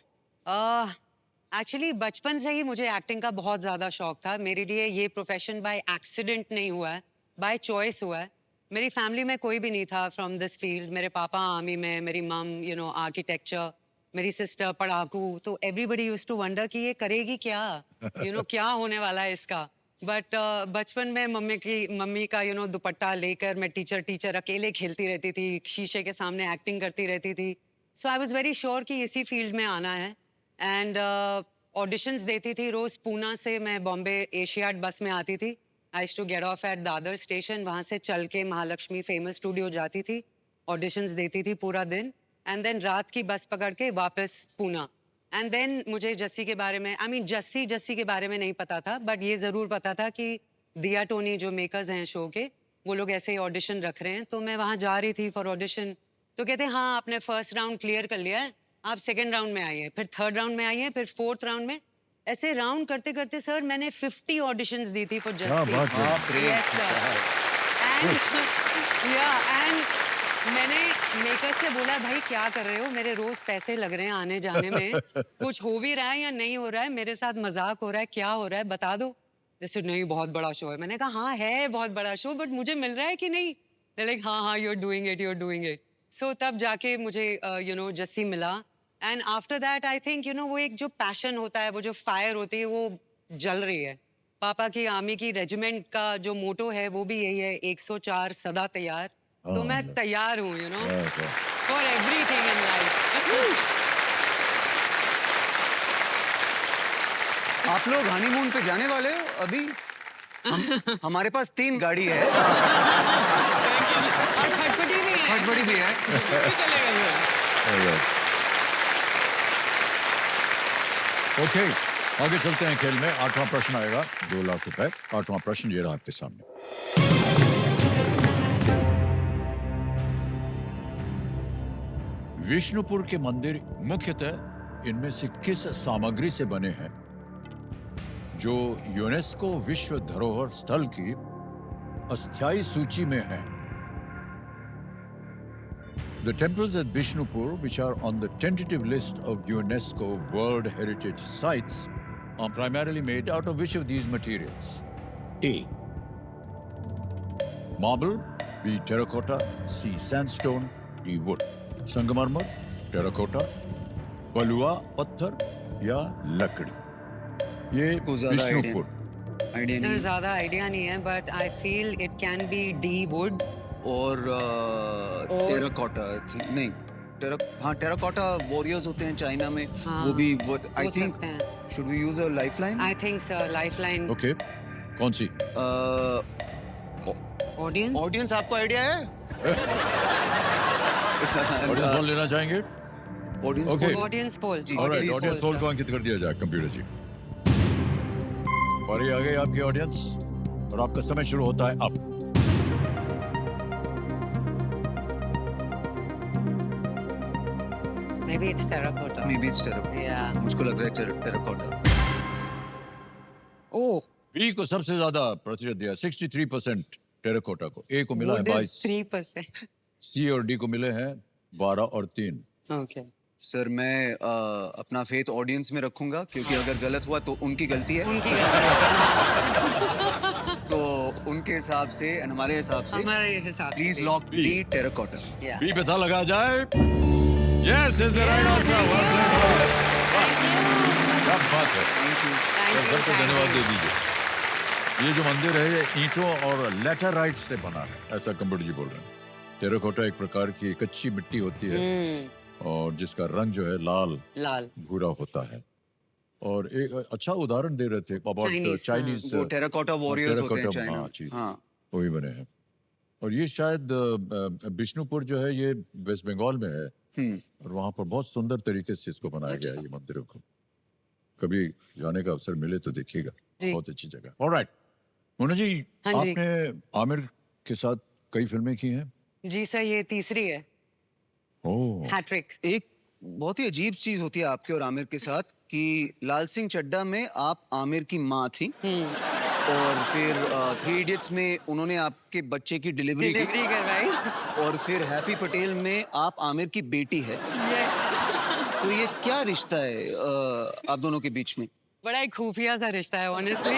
एक्चुअली बचपन से ही मुझे एक्टिंग का बहुत ज़्यादा शौक था। मेरे लिए ये प्रोफेशन बाय एक्सीडेंट नहीं हुआ है, बाय चॉइस हुआ है। मेरी फैमिली में कोई भी नहीं था फ्रॉम दिस फील्ड। मेरे पापा आर्मी में, मेरी मम आर्किटेक्चर, मेरी सिस्टर पढ़ाकू। तो एवरीबडी यूज्ड टू वंडर कि ये करेगी क्या, क्या होने वाला है इसका। बट बचपन में मम्मी का दुपट्टा लेकर मैं टीचर अकेले खेलती रहती थी, शीशे के सामने एक्टिंग करती रहती थी। सो आई वॉज वेरी श्योर कि इसी फील्ड में आना है। एंड ऑडिशंस देती थी रोज़। पूना से मैं बॉम्बे एशियाड बस में आती थी। I to get off at Dadar station, वहाँ से चल के महालक्ष्मी फेमस स्टूडियो जाती थी, ऑडिशंस देती थी पूरा दिन, एंड देन रात की बस पकड़ के वापस पूना। एंड देन मुझे जस्सी के बारे में, जस्सी के बारे में नहीं पता था, बट ये ज़रूर पता था कि दिया टोनी जो मेकर्स हैं शो के, वो लोग ऐसे ही ऑडिशन रख रहे हैं। तो मैं वहाँ जा रही थी फॉर ऑडिशन। तो कहते हैं हाँ आपने फर्स्ट राउंड क्लियर कर लिया है, आप सेकेंड राउंड में आइए, फिर थर्ड राउंड में आइए, फिर फोर्थ राउंड में। ऐसे राउंड करते करते सर मैंने 50 ऑडिशंस दी थी फॉर क्या जस्सी। बात है। Yes, sir. And मैंने मेकर से बोला भाई क्या कर रहे हो, मेरे रोज पैसे लग रहे हैं आने जाने में, कुछ हो भी रहा है या नहीं हो रहा है, मेरे साथ मजाक हो रहा है, क्या हो रहा है बता दो। जैसे नहीं बहुत बड़ा शो है। मैंने कहा हाँ है बहुत बड़ा शो, बट मुझे मिल रहा है कि नहीं। लाइक हाँ यू आर डूइंग इट। सो तब जाके मुझे जस्सी मिला। And after that I think वो एक जो पैशन होता है, वो जो फायर होती है, वो जल रही है। पापा की आर्मी की रेजिमेंट का जो मोटो है वो भी यही है, 104 सदा तैयार। तो मैं तैयार हूँ फॉर एवरीथिंग इन लाइफ। आप लोग हनीमून पे जाने वाले हो अभी? हमारे पास 3 गाड़ी है और खटपटी भी है। खटबड़ी भी है। ओके, आगे चलते हैं खेल में। 8वां प्रश्न आएगा, 2 लाख रुपए। 8वां प्रश्न ये रहा आपके सामने। विष्णुपुर के मंदिर मुख्यतः इनमें से किस सामग्री से बने हैं जो यूनेस्को विश्व धरोहर स्थल की अस्थायी सूची में है? The temples at Bishnupur, which are on the tentative list of UNESCO World Heritage Sites, are primarily made out of which of these materials? A. Marble, B. Terracotta, C. Sandstone, D. Wood. संगमरमर, टेराकोटा, बलुआ पत्थर या लकड़ी? ये कुछ ज्यादा विष्णुपुर। आइडिया सर नहीं। ज्यादा आइडिया नहीं है, but I feel it can be D would. और टेराकोटा नहीं, टेराकोटा वॉरियर्स होते हैं चाइना में, हाँ, वो भी वो आई हो थिंक सकते हैं। Should we use a lifeline? I think sir lifeline. Okay, कौन सी? ऑडियंस ऑडियंस आपको आइडिया है? ऑडियंस पोल लेना चाहेंगे? Audience Okay. Audience poll. All right, audience poll को अंकित कर दिया जाए कंप्यूटर जी। और ये आ गई आपकी ऑडियंस और आपका समय शुरू होता है अब। Maybe it's terracotta. May be it's terracotta. Yeah. मुझको लग रहा है टेराकोटा। Oh, बी को सबसे ज्यादा प्रतिशत दिया, 63% टेराकोटा को। ए को मिला है wood is 22, 3%. सी और डी को मिले हैं 12 और 3। Okay. सर मैं अपना फेथ ऑडियंस में रखूंगा, क्योंकि अगर गलत हुआ तो उनकी गलती है। उनकी तो उनके हिसाब से एंड हमारे हिसाब से हमारे हिसाब से प्लीज भी। Lock D terracotta. Yeah. B पता लगा जाए। Yes is the right answer. क्या बात है। Thank you. Thank you, सबको thank धन्यवाद दे you. दीजिए। ये जो मंदिर है ये ईंटों और लैटेराइट से बना है, ऐसा कंप्यूटर जी बोल रहे हैं। टेराकोटा एक प्रकार की कच्ची मिट्टी होती है और जिसका रंग जो है लाल लाल। भूरा होता है। और एक अच्छा उदाहरण दे रहे थे अबाउट Chinese, चाइनीज वो टेराकोटा वॉरियर्स होते हैं चाइना में। चीज हाँ। वही बने हैं। और ये शायद बिष्णुपुर जो है ये वेस्ट बंगाल में है और वहाँ पर बहुत सुंदर तरीके से इसको बनाया गया है ये मंदिरों को। कभी जाने का अवसर मिले तो देखिएगा, जी। बहुत अच्छी जगह। ऑलराइट मोना जी, हाँ जी। आपने आमिर के साथ कई फिल्में की हैं। जी सर, ये तीसरी है, ओह, हैट्रिक। एक बहुत ही अजीब चीज होती है आपके और आमिर के साथ कि लाल सिंह चड्ढा में आप आमिर की माँ थी और फिर थ्री इडियट्स में उन्होंने आपके बच्चे की डिलीवरी की, डिलीवरी करवाई। और फिर हैप्पी पटेल में आप आमिर की बेटी है। यस, तो ये क्या रिश्ता है आप दोनों के बीच में? बड़ा एक खुफिया सा रिश्ता है ऑनेस्टली।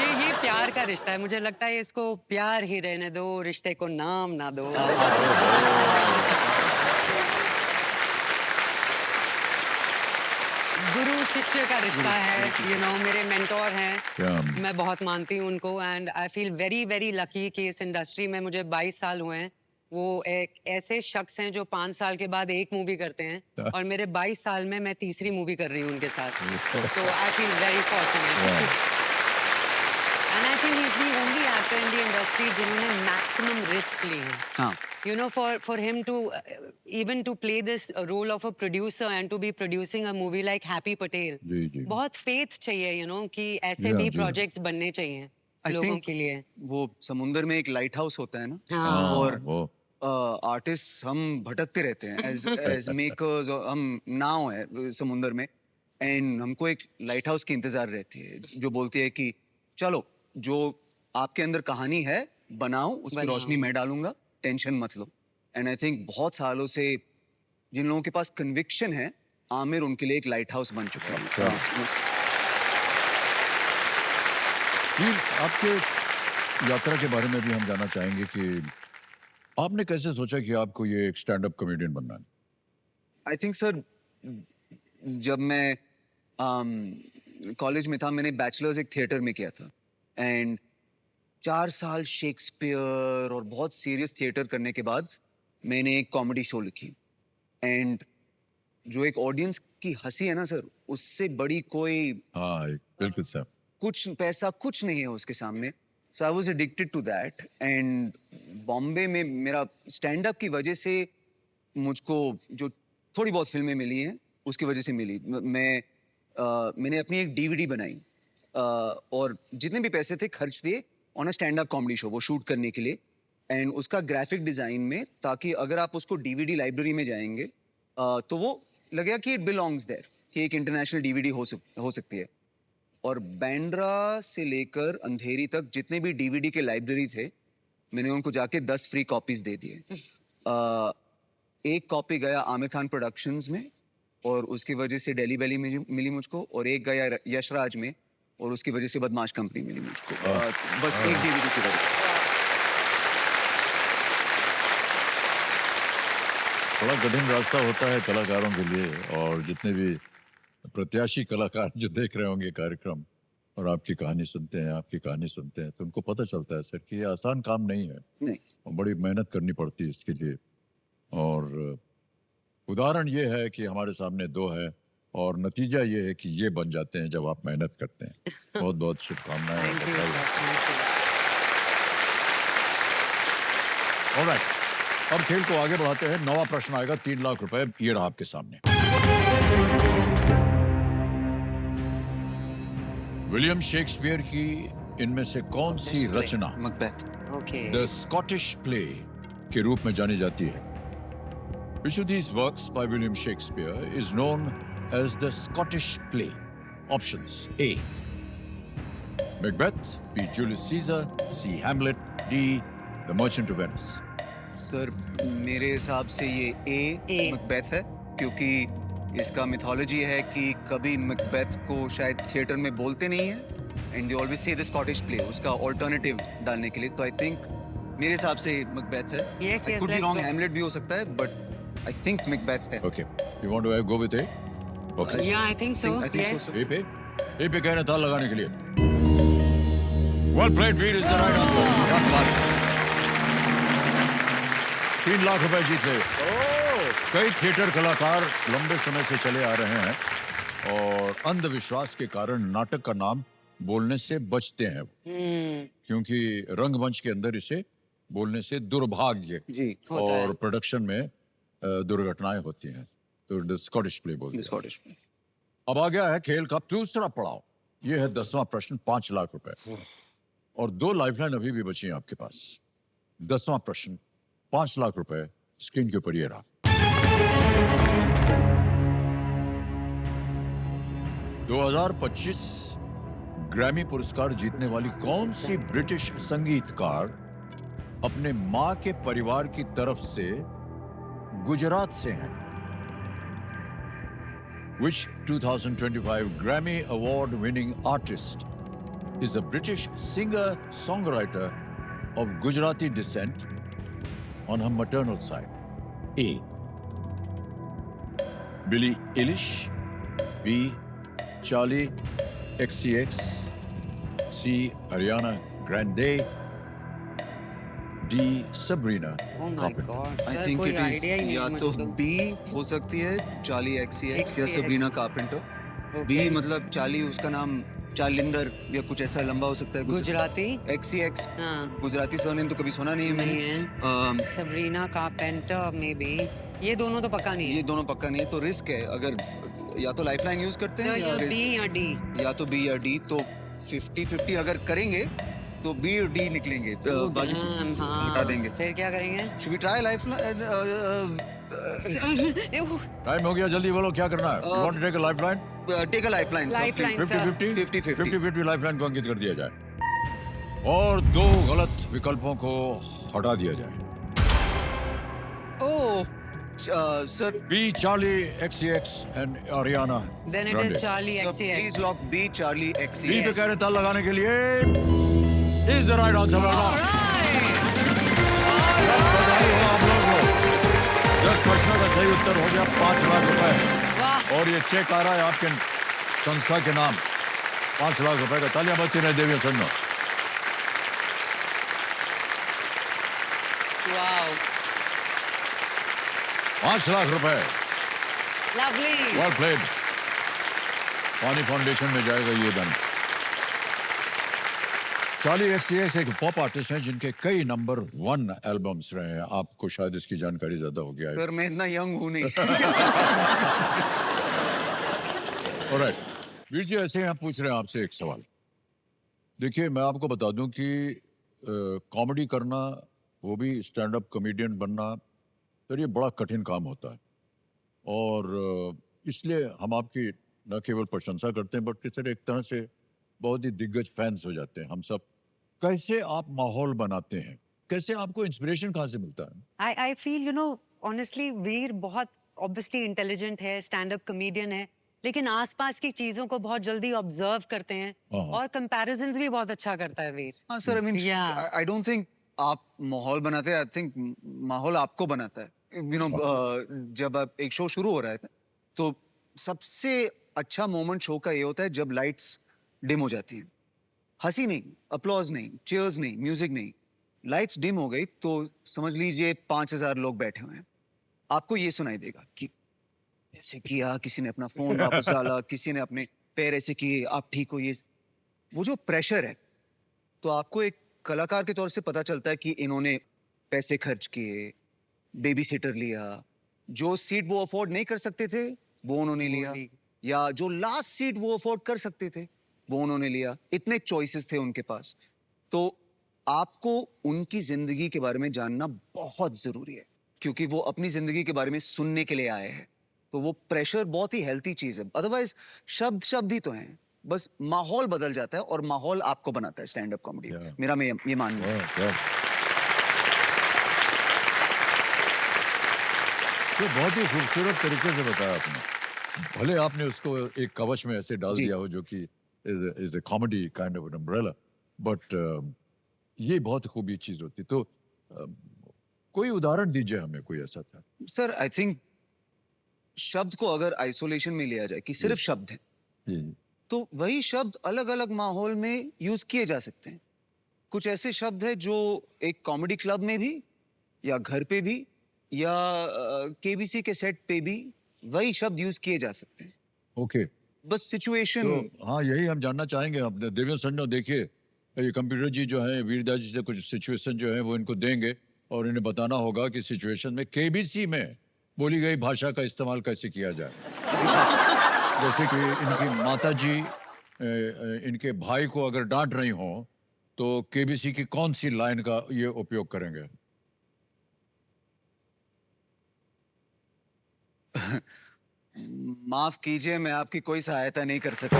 ये प्यार का रिश्ता है। मुझे लगता है इसको प्यार ही रहने दो, रिश्ते को नाम ना दो। गुरु शिष्य का रिश्ता है, यू नो, मेरे मेंटोर हैं, Yeah. मैं बहुत मानती हूँ उनको, and I feel very very lucky कि इस इंडस्ट्री में मुझे 22 साल हुए हैं। वो एक ऐसे शख्स हैं जो 5 साल के बाद एक मूवी करते हैं, और मेरे 22 साल में मैं तीसरी मूवी कर रही हूँ उनके साथ। तो I feel very fortunate, and I think he is the only actor in the industry जिन्होंने मैक्सिमम रिस्क लिए हैं। हाँ, You know, for him to even to play this role of a producer and to be producing a movie like Happy Patel, जी, जी। बहुत faith चाहिए, you know, कि ऐसे जी, भी जी। projects बनने चाहिए I लोगों think के लिए। वो समुंदर में एक लाइट हाउस होता है ना, हाँ। और वो आर्टिस्ट हम भटकते रहते हैं एज मेकर्स, हम नाव है समुंदर में, एंड हमको एक लाइट हाउस की इंतजार रहती है जो बोलती है कि चलो, जो आपके अंदर कहानी है बनाओ, उसकी बनाओ। रोशनी मैं डालूंगा, टेंशन मत लो। एंड आई थिंक बहुत सालों से जिन लोगों के पास कन्विक्शन है, आमिर उनके लिए एक लाइट हाउस बन चुका है। जी, आपके यात्रा के बारे में भी हम जानना चाहेंगे कि आपने कैसे सोचा कि आपको ये एक स्टैंड अप कॉमेडियन बनना है? आई थिंक सर, जब मैं कॉलेज में था, मैंने बैचलर्स एक थिएटर में किया था, एंड 4 साल शेक्सपियर और बहुत सीरियस थिएटर करने के बाद मैंने एक कॉमेडी शो लिखी, एंड जो एक ऑडियंस की हंसी है ना सर, उससे बड़ी कोई हाँ, बिल्कुल सर। कुछ पैसा कुछ नहीं है उसके सामने। So I was addicted to that, and Bombay में मेरा स्टैंड अप की वजह से मुझको जो थोड़ी बहुत फिल्में मिली हैं उसकी वजह से मिली। मैंने अपनी एक डीवीडी बनाई, और जितने भी पैसे थे खर्च दिए on a stand up comedy show, वो शूट करने के लिए, एंड उसका ग्राफिक डिज़ाइन में, ताकि अगर आप उसको डीवीडी लाइब्रेरी में जाएंगे तो वो लगेगा कि इट बिलोंग्स देयर, कि एक इंटरनेशनल डीवीडी हो सकती है। और बैंड्रा से लेकर अंधेरी तक जितने भी डीवीडी के लाइब्रेरी थे, मैंने उनको जाके 10 फ्री कॉपीज दे दिए। एक कॉपी गया आमिर खान प्रोडक्शंस में, और उसकी वजह से डेली वैली में मिली मुझको, और एक गया यशराज में, और उसकी वजह से बदमाश कंपनी मिली मुझको। बस एक डीवीडी की वजह से। बड़ा कठिन रास्ता होता है कलाकारों के लिए, और जितने भी प्रत्याशी कलाकार जो देख रहे होंगे कार्यक्रम और आपकी कहानी सुनते हैं तो उनको पता चलता है सर कि ये आसान काम नहीं है, नहीं, और बड़ी मेहनत करनी पड़ती है इसके लिए। और उदाहरण ये है कि हमारे सामने 2 है, और नतीजा ये है कि ये बन जाते हैं जब आप मेहनत करते हैं। बहुत बहुत शुभकामनाएं। Thank you, sir. Thank you. Alright, अब खेल को आगे बढ़ाते हैं। 9वां प्रश्न आएगा, 3 लाख रुपए, ये रहा आपके सामने। विलियम शेक्सपियर की इनमें से कौन सी रचना मकबेथ। Okay. द स्कॉटिश प्ले के रूप में जानी जाती है? Which of these works by William Shakespeare is known as the Scottish play? Options: A, Macbeth; B, Julius Caesar; C, Hamlet; D, The Merchant of Venice. Sir मेरे हिसाब से ये ए मकबेथ है, क्योंकि इसका मिथोलॉजी है कि कभी मकबेथ को शायद थिएटर में बोलते नहीं है, and they always say the Scottish play, उसका ऑल्टरनेटिव डालने के लिए। तो आई थिंक मेरे हिसाब से मकबेथ है। Yes, I yes, could be let's wrong, go. Hamlet भी हो सकता है, बट आई थिंक मकबेथ है। Okay. You want to go with A? Okay. Yeah, I think so. I think so, Yes. sir. A पे कहना था लगाने के लिए। Well played, Veer is the right answer. क्या बात है। 3 लाख रुपए जीत ले। कई थिएटर कलाकार लंबे समय से चले आ रहे हैं, और अंधविश्वास के कारण नाटक का नाम बोलने से बचते हैं, क्योंकि रंगमंच के अंदर इसे बोलने से दुर्भाग्य जी, होता है। और प्रोडक्शन में दुर्घटनाएं होती हैं, तो द स्कॉटिश प्ले बोलते द हैं। Scottish play. अब आ गया है खेल का दूसरा पड़ाव। ये है 10वां प्रश्न, 5 लाख रुपए, और 2 लाइफलाइन अभी भी बची हैं आपके पास। 10वां प्रश्न, 5 लाख रुपए, स्क्रीन के ऊपर ये रहा। 2025 ग्रैमी पुरस्कार जीतने वाली कौन सी ब्रिटिश संगीतकार अपने मां के परिवार की तरफ से गुजरात से हैं? Which 2025 Grammy Award winning artist is a British singer-songwriter of Gujarati descent on her maternal side? A. Billie Eilish, B. Charlie XCX, C. Ariana Grande, D. Sabrina Oh my Carpenter. God, I sir think कोई इट आइडिया ही इज नहीं या है तो मुझको। बी हो सकती है, चार्ली XCX या XCX. Sabrina carpenter. बी मतलब चार्ली, उसका नाम चार्लिंदर या कुछ ऐसा लंबा हो सकता है। गुजराती XCX हाँ गुजराती सरनेम तो कभी सुना नहीं है नहीं मैंने। है। सबरीना कारपेंटर में भी ये दोनों तो पक्का नहीं ये है। दोनों पक्का नहीं है, तो रिस्क है। अगर या तो लाइफलाइन यूज करते तो हैं या या रिस्क, बी या डी। या तो बी या डी। तो 50-50 अगर करेंगे तो बी और डी निकलेंगे, तो बाकी हटा देंगे। फिर क्या करेंगे? Should we try lifeline? Time हो गया, जल्दी बोलो क्या करना है? You want to take a lifeline? Take a lifeline, sir, Lifeline, please. sir. 50-50? 50-50. 50-50 lifeline को अंकित कर दिया जाए और दो गलत विकल्पों को हटा दिया जाए। ओह, Sir, B. Charlie XCX and Ariana then it Grande. is Charlie sir, XCX. please lock B, Charlie B XCX. पे कह रहे ताल लगाने के लिए is the right answer. बधाई हो आप लोग को। 10 प्रश्नों का सही उत्तर हो गया, 5 लाख रुपए वाह, और ये चेक आ रहा है आपके संस्था के नाम, 5 लाख रुपए का। तालियां बच्चे ने देवी सुनो। वाओ, 5 लाख रुपए, लवली। Well played. पानी फाउंडेशन में जाएगा ये धन। चार्ली XCX एक पॉप आर्टिस्ट हैं जिनके कई नंबर 1 एल्बम्स रहे हैं। आपको शायद इसकी जानकारी ज्यादा हो गया है। Sir, मैं इतना यंग हूँ नहीं। ऑलराइट, वीर जी ऐसे हम पूछ रहे हैं आपसे एक सवाल। देखिए मैं आपको बता दूं कि कॉमेडी करना, वो भी स्टैंड अप कॉमेडियन बनना, तो ये बड़ा कठिन काम होता है और इसलिए हम आपकी न केवल प्रशंसा करते हैं बट एक तरह से बहुत ही दिग्गज फैंस हो जाते हैं हम सब। कैसे आप माहौल बनाते हैं? कैसे आपको इंस्पिरेशन कहाँ से मिलता है? I feel, you know, honestly, वीर बहुत obviously इंटेलिजेंट है, स्टैंड अप कॉमेडियन है, लेकिन आसपास की चीजों को बहुत जल्दी ऑब्जर्व करते हैं हाँ। और कंपैरिजन्स भी बहुत अच्छा करता है वीर। हाँ sir, I mean Yeah. I don't think आप माहौल बनाते हैं, आई थिंक माहौल आपको बनाता है। यू नो, जब आप एक शो शुरू हो रहा है तो सबसे अच्छा मोमेंट शो का ये होता है जब लाइट्स डिम हो जाती हैं। हंसी नहीं, अपलॉज नहीं, चीयर्स नहीं, म्यूजिक नहीं, लाइट्स डिम हो गई तो समझ लीजिए 5000 लोग बैठे हुए हैं। आपको ये सुनाई देगा कि ऐसे किया, किसी ने अपना फोन वापस डाला, किसी ने अपने पैर ऐसे किए, आप ठीक हो। ये वो जो प्रेशर है, तो आपको एक कलाकार के तौर से पता चलता है कि इन्होंने पैसे खर्च किए, बेबी सिटर लिया, जो सीट वो अफोर्ड नहीं कर सकते थे वो उन्होंने लिया, या जो लास्ट सीट वो अफोर्ड कर सकते थे वो उन्होंने लिया। इतने चॉइसेस थे उनके पास। तो आपको उनकी जिंदगी के बारे में जानना बहुत जरूरी है, क्योंकि वो अपनी जिंदगी के बारे में सुनने के लिए आए हैं। तो वो प्रेशर बहुत ही हेल्थी चीज है। अदरवाइज शब्द शब्द ही तो हैं, बस माहौल बदल जाता है और माहौल आपको बनाता है स्टैंड अप कॉमेडी। Yeah. मेरा में ये मानना है। तो बहुत ही खूबसूरत तरीके से बताया आपने। भले आपने उसको एक कवच में ऐसे डाल जी। दिया हो जो कि is a comedy kind of an umbrella, but ये बहुत खूबी चीज होती। तो कोई उदाहरण दीजिए हमें, कोई ऐसा था? सर, आई थिंक शब्द को अगर आइसोलेशन में लिया जाए कि सिर्फ शब्द है, जी तो वही शब्द अलग अलग माहौल में यूज किए जा सकते हैं। कुछ ऐसे शब्द है जो एक कॉमेडी क्लब में भी, या घर पे भी, या केबीसी के सेट पे भी वही शब्द यूज किए जा सकते हैं। ओके। बस सिचुएशन। तो हाँ, यही हम जानना चाहेंगे अपने देवेंद्र संडो। देखिए ये कंप्यूटर जी जो है वीरदास जी से कुछ सिचुएशन जो है वो इनको देंगे और इन्हें बताना होगा कि सिचुएशन में केबीसी में बोली गई भाषा का इस्तेमाल कैसे किया जाए। जैसे कि इनकी माता जी इनके भाई को अगर डांट रही हो तो केबीसी की कौन सी लाइन का ये उपयोग करेंगे? माफ कीजिए, मैं आपकी कोई सहायता नहीं कर सकता।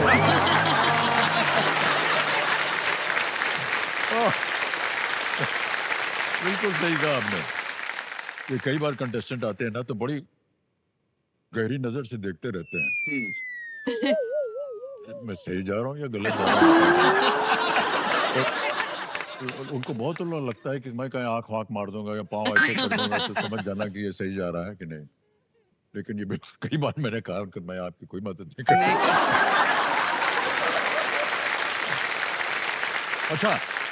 बिल्कुल सही कहा आपने। ये कई बार कंटेस्टेंट आते हैं ना तो बड़ी गहरी नजर से देखते रहते हैं। मैं सही जा रहा हूँ या गलत जा रहा हूँ? उनको बहुत लगता है कि मैं कहीं आंख वाँख मार दूंगा या पाँव ऐसे कर दूंगा तो समझ जाना कि ये सही जा रहा है कि नहीं। लेकिन ये बिल्कुल कई बार मैंने कहा कि मैं आपकी कोई मदद नहीं कर सकता। अच्छा,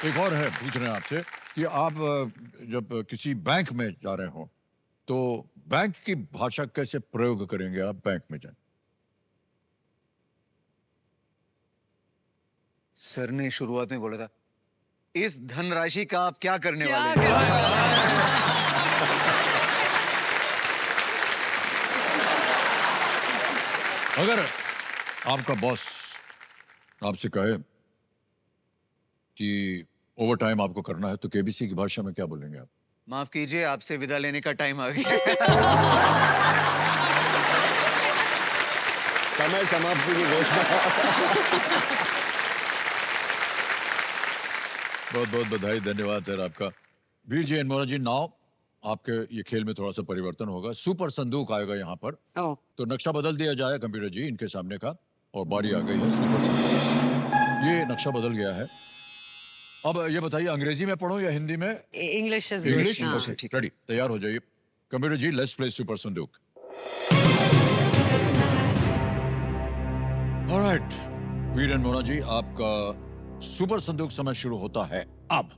एक और है पूछ रहे हैं आपसे कि आप जब किसी बैंक में जा रहे हो तो बैंक की भाषा कैसे प्रयोग करेंगे आप बैंक में जाए? सर ने शुरुआत में बोला था, इस धनराशि का आप क्या करने क्या वाले हैं? करने वाले हैं? अगर आपका बॉस आपसे कहे कि ओवर टाइम आपको करना है तो केबीसी की भाषा में क्या बोलेंगे आप? माफ कीजिए, आपसे विदा लेने का टाइम आ गया। समय समाप्ति की घोषणा। बहुत बहुत बधाई, धन्यवाद सर आपका। Veer ji and Mona ji, now आपके ये खेल में थोड़ा सा परिवर्तन होगा। सुपर संदूक आएगा यहाँ पर, ओह, तो नक्शा बदल दिया जाए कंप्यूटर जी इनके सामने का, और बारी आ गई है सुपर संदूक। ये नक्शा बदल गया है। अब ये बताइए, अंग्रेजी में पढ़ो या हिंदी में? English is English? Good. Okay, ready, तैयार हो जाइए। Computer ji, let's play super संदूक। ऑलराइट, वीर एंड मोना जी, आपका सुपर संदूक समय शुरू होता है अब।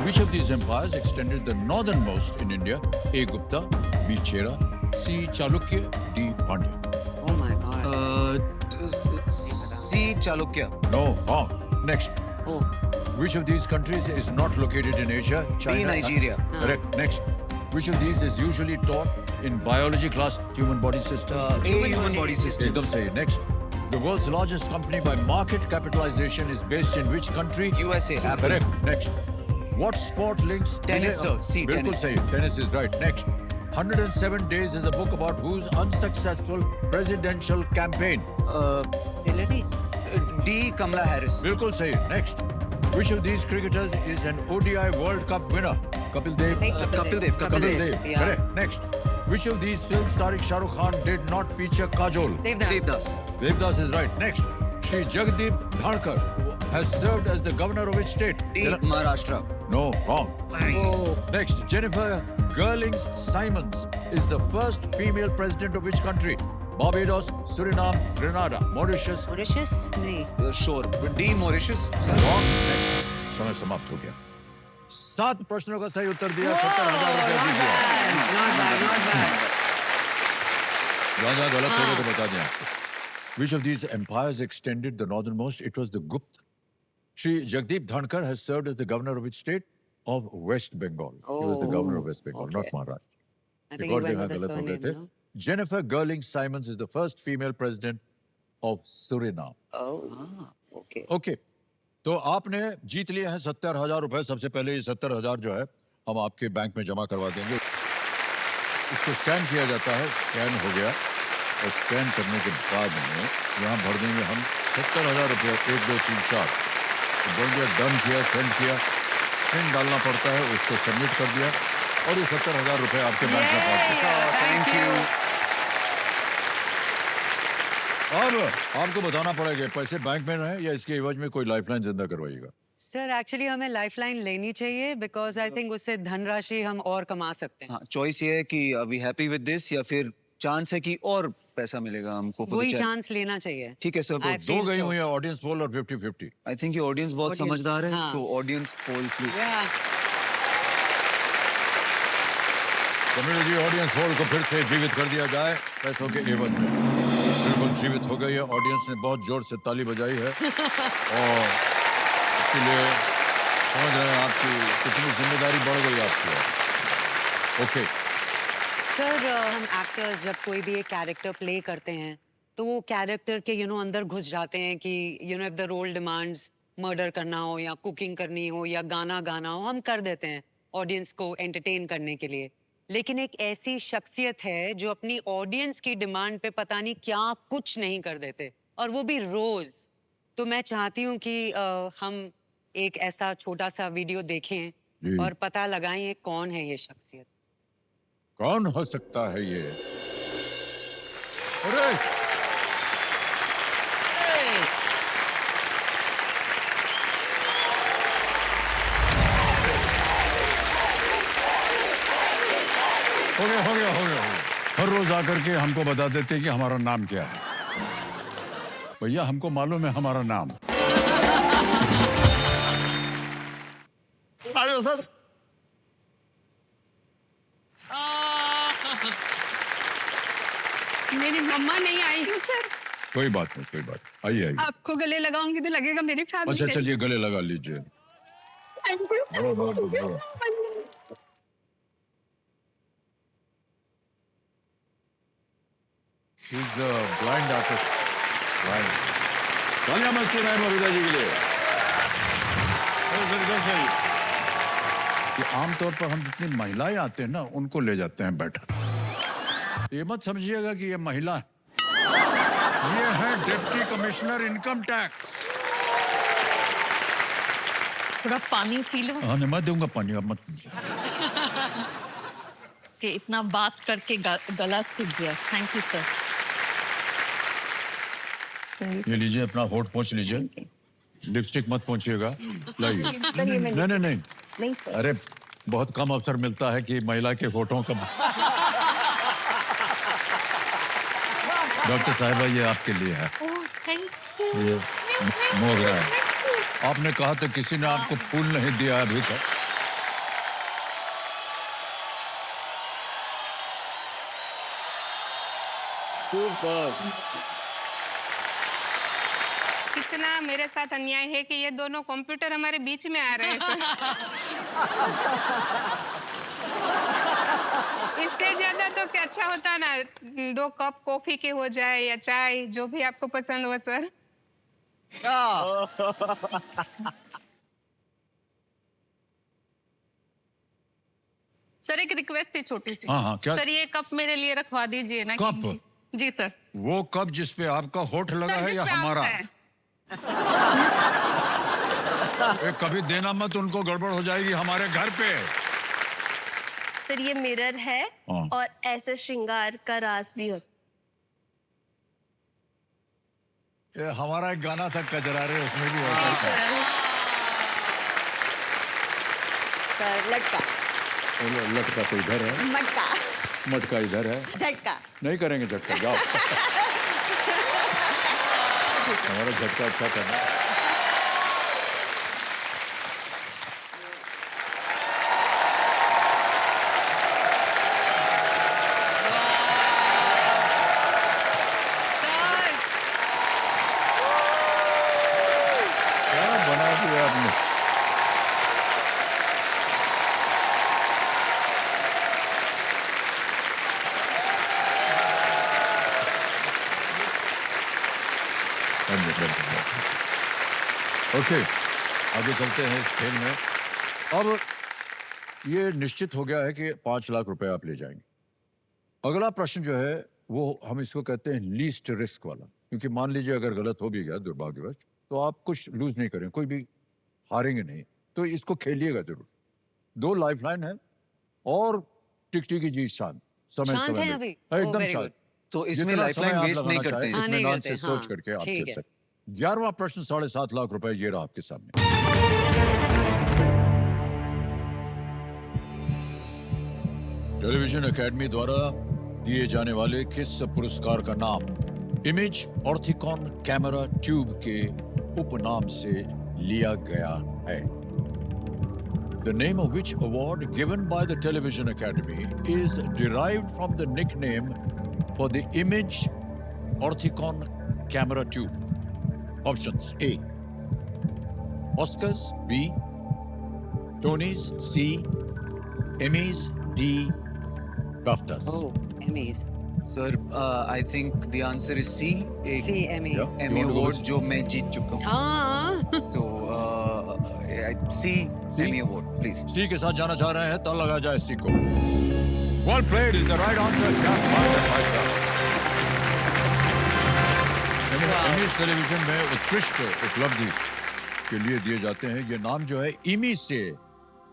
Which of these empires extended the northernmost in India? A. Gupta, B. Chera, C. Chalukya, D. Pandya. Oh my god. C Chalukya. No, wrong. Next. Oh, Which of these countries is not located in Asia? China. Nigeria. Correct. Next. Which of these is usually taught in biology class? Human body system. A human body system. एकदम सही। Next. The world's largest company by market capitalization is based in which country? USA, Apple. Correct. Next. What sport links? Tennis, sir. C, बिल्कुल tennis. सही। Tennis is right. Next. 107 Days is a book about whose unsuccessful presidential campaign? Hillary. D Kamala Harris. बिल्कुल सही। Next. Which of these cricketers is an ODI World Cup winner? Kapil Dev. Kapil Dev. Kapil Dev. Yeah. Correct. Next. Which of these films starring Shah Rukh Khan did not feature Kajol? Devdas. Devdas is right. Next. Shri Jagdeep Dhankar has served as the governor of which state? D Maharashtra. No, wrong. Next, Jennifer Gerlings Simons is the first female president of which country? Barbados, Suriname, Grenada, Mauritius. Mauritius नहीं। Sure. D Mauritius. Wrong. Next. समय समाप्त हो गया। 7 प्रश्नों का सही उत्तर दिया, 70,000 रुपए दीजिए। Not bad, not bad. जहाँ गलत हो गए तो बता दें आपको। Which of these empires extended the northernmost? It was the Gupta. Shri Jagdeep Dhankar has served as the governor of which state? Of West Bengal. He was the governor of West Bengal, not Maharashtra. I एक think और you went जगह with the गलत हो गए थे। surname, no? Jennifer Gerling Simons is the first female president of Suriname. Oh, okay. Okay, तो आपने जीत लिए हैं 70,000 रुपए। सबसे पहले ये 70,000 जो है हम आपके बैंक में जमा करवा देंगे। इसको स्कैन किया जाता है, स्कैन हो गया, और स्कैन करने के बाद में यहाँ भर देंगे हम 70,000 रुपये। 1 2 3 4 बोल दिया, डन किया, सेंड किया। पिन डालना पड़ता है, उसको सबमिट कर दिया, और ये 70,000 रुपये आपके बैंक में पहुंच गए। Thank you. अब आपको बताना पड़ेगा पैसे बैंक में रहे या इसके एवज में कोई लाइफलाइन जिंदा करवाइएगा। सर एक्चुअली हमें लाइफलाइन लेनी चाहिए बिकॉज आई थिंक उससे धनराशि हम और कमा सकते हैं। हाँ, चॉइस ये है कि वी हैप्पी विद दिस या फिर चांस है कि और पैसा मिलेगा हमको for the वही chance. चांस लेना चाहिए। ठीक है सर। I दो feel गई so. हुई है ऑडियंस पोल और 50-50। आई थिंक ये ऑडियंस बहुत Audience, समझदार है, हाँ। तो audience poll please. Yeah. Committee ji, audience poll को फिर से जीवित कर दिया जाए पैसों के एवज में। बिल्कुल जीवित हो गई है, ऑडियंस ने बहुत जोर से ताली बजाई है, और इसके लिए समझ रहे हैं आपकी कितनी जिम्मेदारी बढ़ गई आपकी। ओके, सर हम एक्टर्स जब कोई भी एक कैरेक्टर प्ले करते हैं तो वो कैरेक्टर के अंदर घुस जाते हैं कि if the role demands murder करना हो या कुकिंग करनी हो या गाना गाना हो, हम कर देते हैं ऑडियंस को एंटरटेन करने के लिए। लेकिन एक ऐसी शख्सियत है जो अपनी ऑडियंस की डिमांड पे पता नहीं क्या कुछ नहीं कर देते, और वो भी रोज। तो मैं चाहती हूँ कि हम एक ऐसा छोटा सा वीडियो जी। देखें और पता लगाएं ये कौन है ये शख्सियत। कौन हो सकता है ये? अरे हो गया हो गया हो गया हो गया। हर रोज आकर के हमको बता देते हैं कि हमारा नाम क्या है। भैया हमको मालूम है हमारा नाम। आ जाओ सर। मेरी मम्मा नहीं आई है सर। कोई बात नहीं कोई बात नहीं। आइए आइए। आपको गले लगाऊंगी तो लगेगा मेरी फैमिली अच्छा चलिए गले लगा लीजिए। Thank you sir. बहुत। She's a blind artist. Blind. तालियां मस्ती रहे मरुदा जी के लिए। ये आमतौर पर हम जितनी महिलाएं आते हैं ना उनको ले जाते हैं बैठक। ये मत समझिएगा कि ये महिला है। ये है डिप्टी कमिश्नर इनकम टैक्स। थोड़ा पानी पी लो हाँ मैं दूंगा पानी अब मत लीजिए। कि इतना बात करके गला सूख गया। Thank you sir. ये लीजिए अपना होठ पोंछ लीजिए। लिपस्टिक मत पोंछिएगा। लाइए। नहीं नहीं नहीं अरे बहुत कम अवसर मिलता है कि महिला के होठों का। डॉक्टर साहिबा ये आपके लिए है। Oh thank you. ये मोगरा है। आपने कहा तो किसी ने आपको फूल नहीं दिया अभी तक। कितना मेरे साथ अन्याय है कि ये दोनों कंप्यूटर हमारे बीच में आ रहे हैं सर। इससे ज्यादा तो क्या अच्छा होता ना 2 कप कॉफी के हो जाए या चाय जो भी आपको पसंद हो सर। सर एक रिक्वेस्ट थी छोटी सी। हाँ, क्या? सर ये कप मेरे लिए रखवा दीजिए ना। कप? जी सर। वो कप जिस पे आपका होठ लगा सर है या जिस पे आपका हमारा? है। कभी देना मत उनको गड़बड़ हो जाएगी हमारे घर पे। सर ये मिरर है हाँ। और ऐसे श्रृंगार का राज भी होता। ये हमारा एक गाना था कजरारे उसमें भी होता था। सर लटका लटका तो इधर है। मटका मटका इधर है। झटका नहीं करेंगे झटका जाओ। हमारा झटका अच्छा करना। क्या बना दिया आपने? ओके आगे चलते हैं इस खेल में। अब ये निश्चित हो गया है कि 5 लाख रुपए आप ले जाएंगे। अगला प्रश्न जो है वो हम इसको कहते हैं लीस्ट रिस्क वाला, क्योंकि मान लीजिए अगर गलत हो भी गया दुर्भाग्यवश तो आप कुछ लूज नहीं करें, कोई भी हारेंगे नहीं, तो इसको खेलिएगा जरूर। 2 लाइफलाइन है और टिकटिकी जी शांत समय शांत समय हैं में। अभी? हाँ, Oh, एकदम very शांत। good. तो इसमें जितना लाइफलाइन समय आप वेस्ट नहीं लगाना करते चाहें, हैं। हाँ, नहीं इत्मीनान करते, से सोच हाँ, करके आप ठीक खेल है। सकते। 11वां प्रश्न 7.5 लाख रुपए ये रहा आपके सामने। टेलीविजन एकेडमी द्वारा दिए जाने वाले किस पुरस्कार का नाम इमेज ऑर्थिकॉन कैमरा ट्यूब के उपनाम से लिया गया है? The name of which award given by the Television Academy is derived from the nickname for the image Orthicon camera tube. Options A. Oscars B. Tonys C. Emmys D. BAFTAs. Oh, Emmys. Sir I think the answer is C. एक See Emmys. Yeah. Emmy You want to go award with- जो मैं जीत चुका हूँ। हाँ। तो C Emmy award please. C के साथ जाना चाह रहे हैं तो लगा जाए C को। Well played is the right answer. क्या बात है भाई साहब। Emmys टेलीविजन में उत्कृष्ट उपलब्धि के लिए दिए जाते हैं। ये नाम जो है इमी से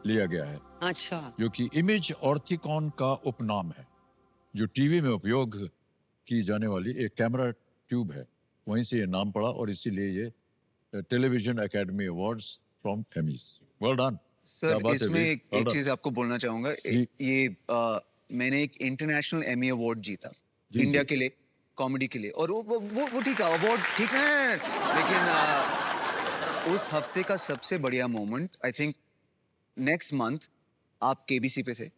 लिया गया है, अच्छा, जो कि इमेज ऑर्थिकॉन का उपनाम है, जो टीवी में उपयोग की जाने वाली एक कैमरा ट्यूब है। वहीं से ये नाम पड़ा और इसीलिए ये television academy awards from Emmys. Well done sir इसमें एक चीज आपको बोलना चाहूंगा। मैंने एक इंटरनेशनल एमी अवार्ड जीता इंडिया के लिए, कॉमेडी के लिए, और वो ठीक है, अवार्ड ठीक है, लेकिन उस हफ्ते का सबसे बढ़िया moment I think next month आप केबीसी पे थे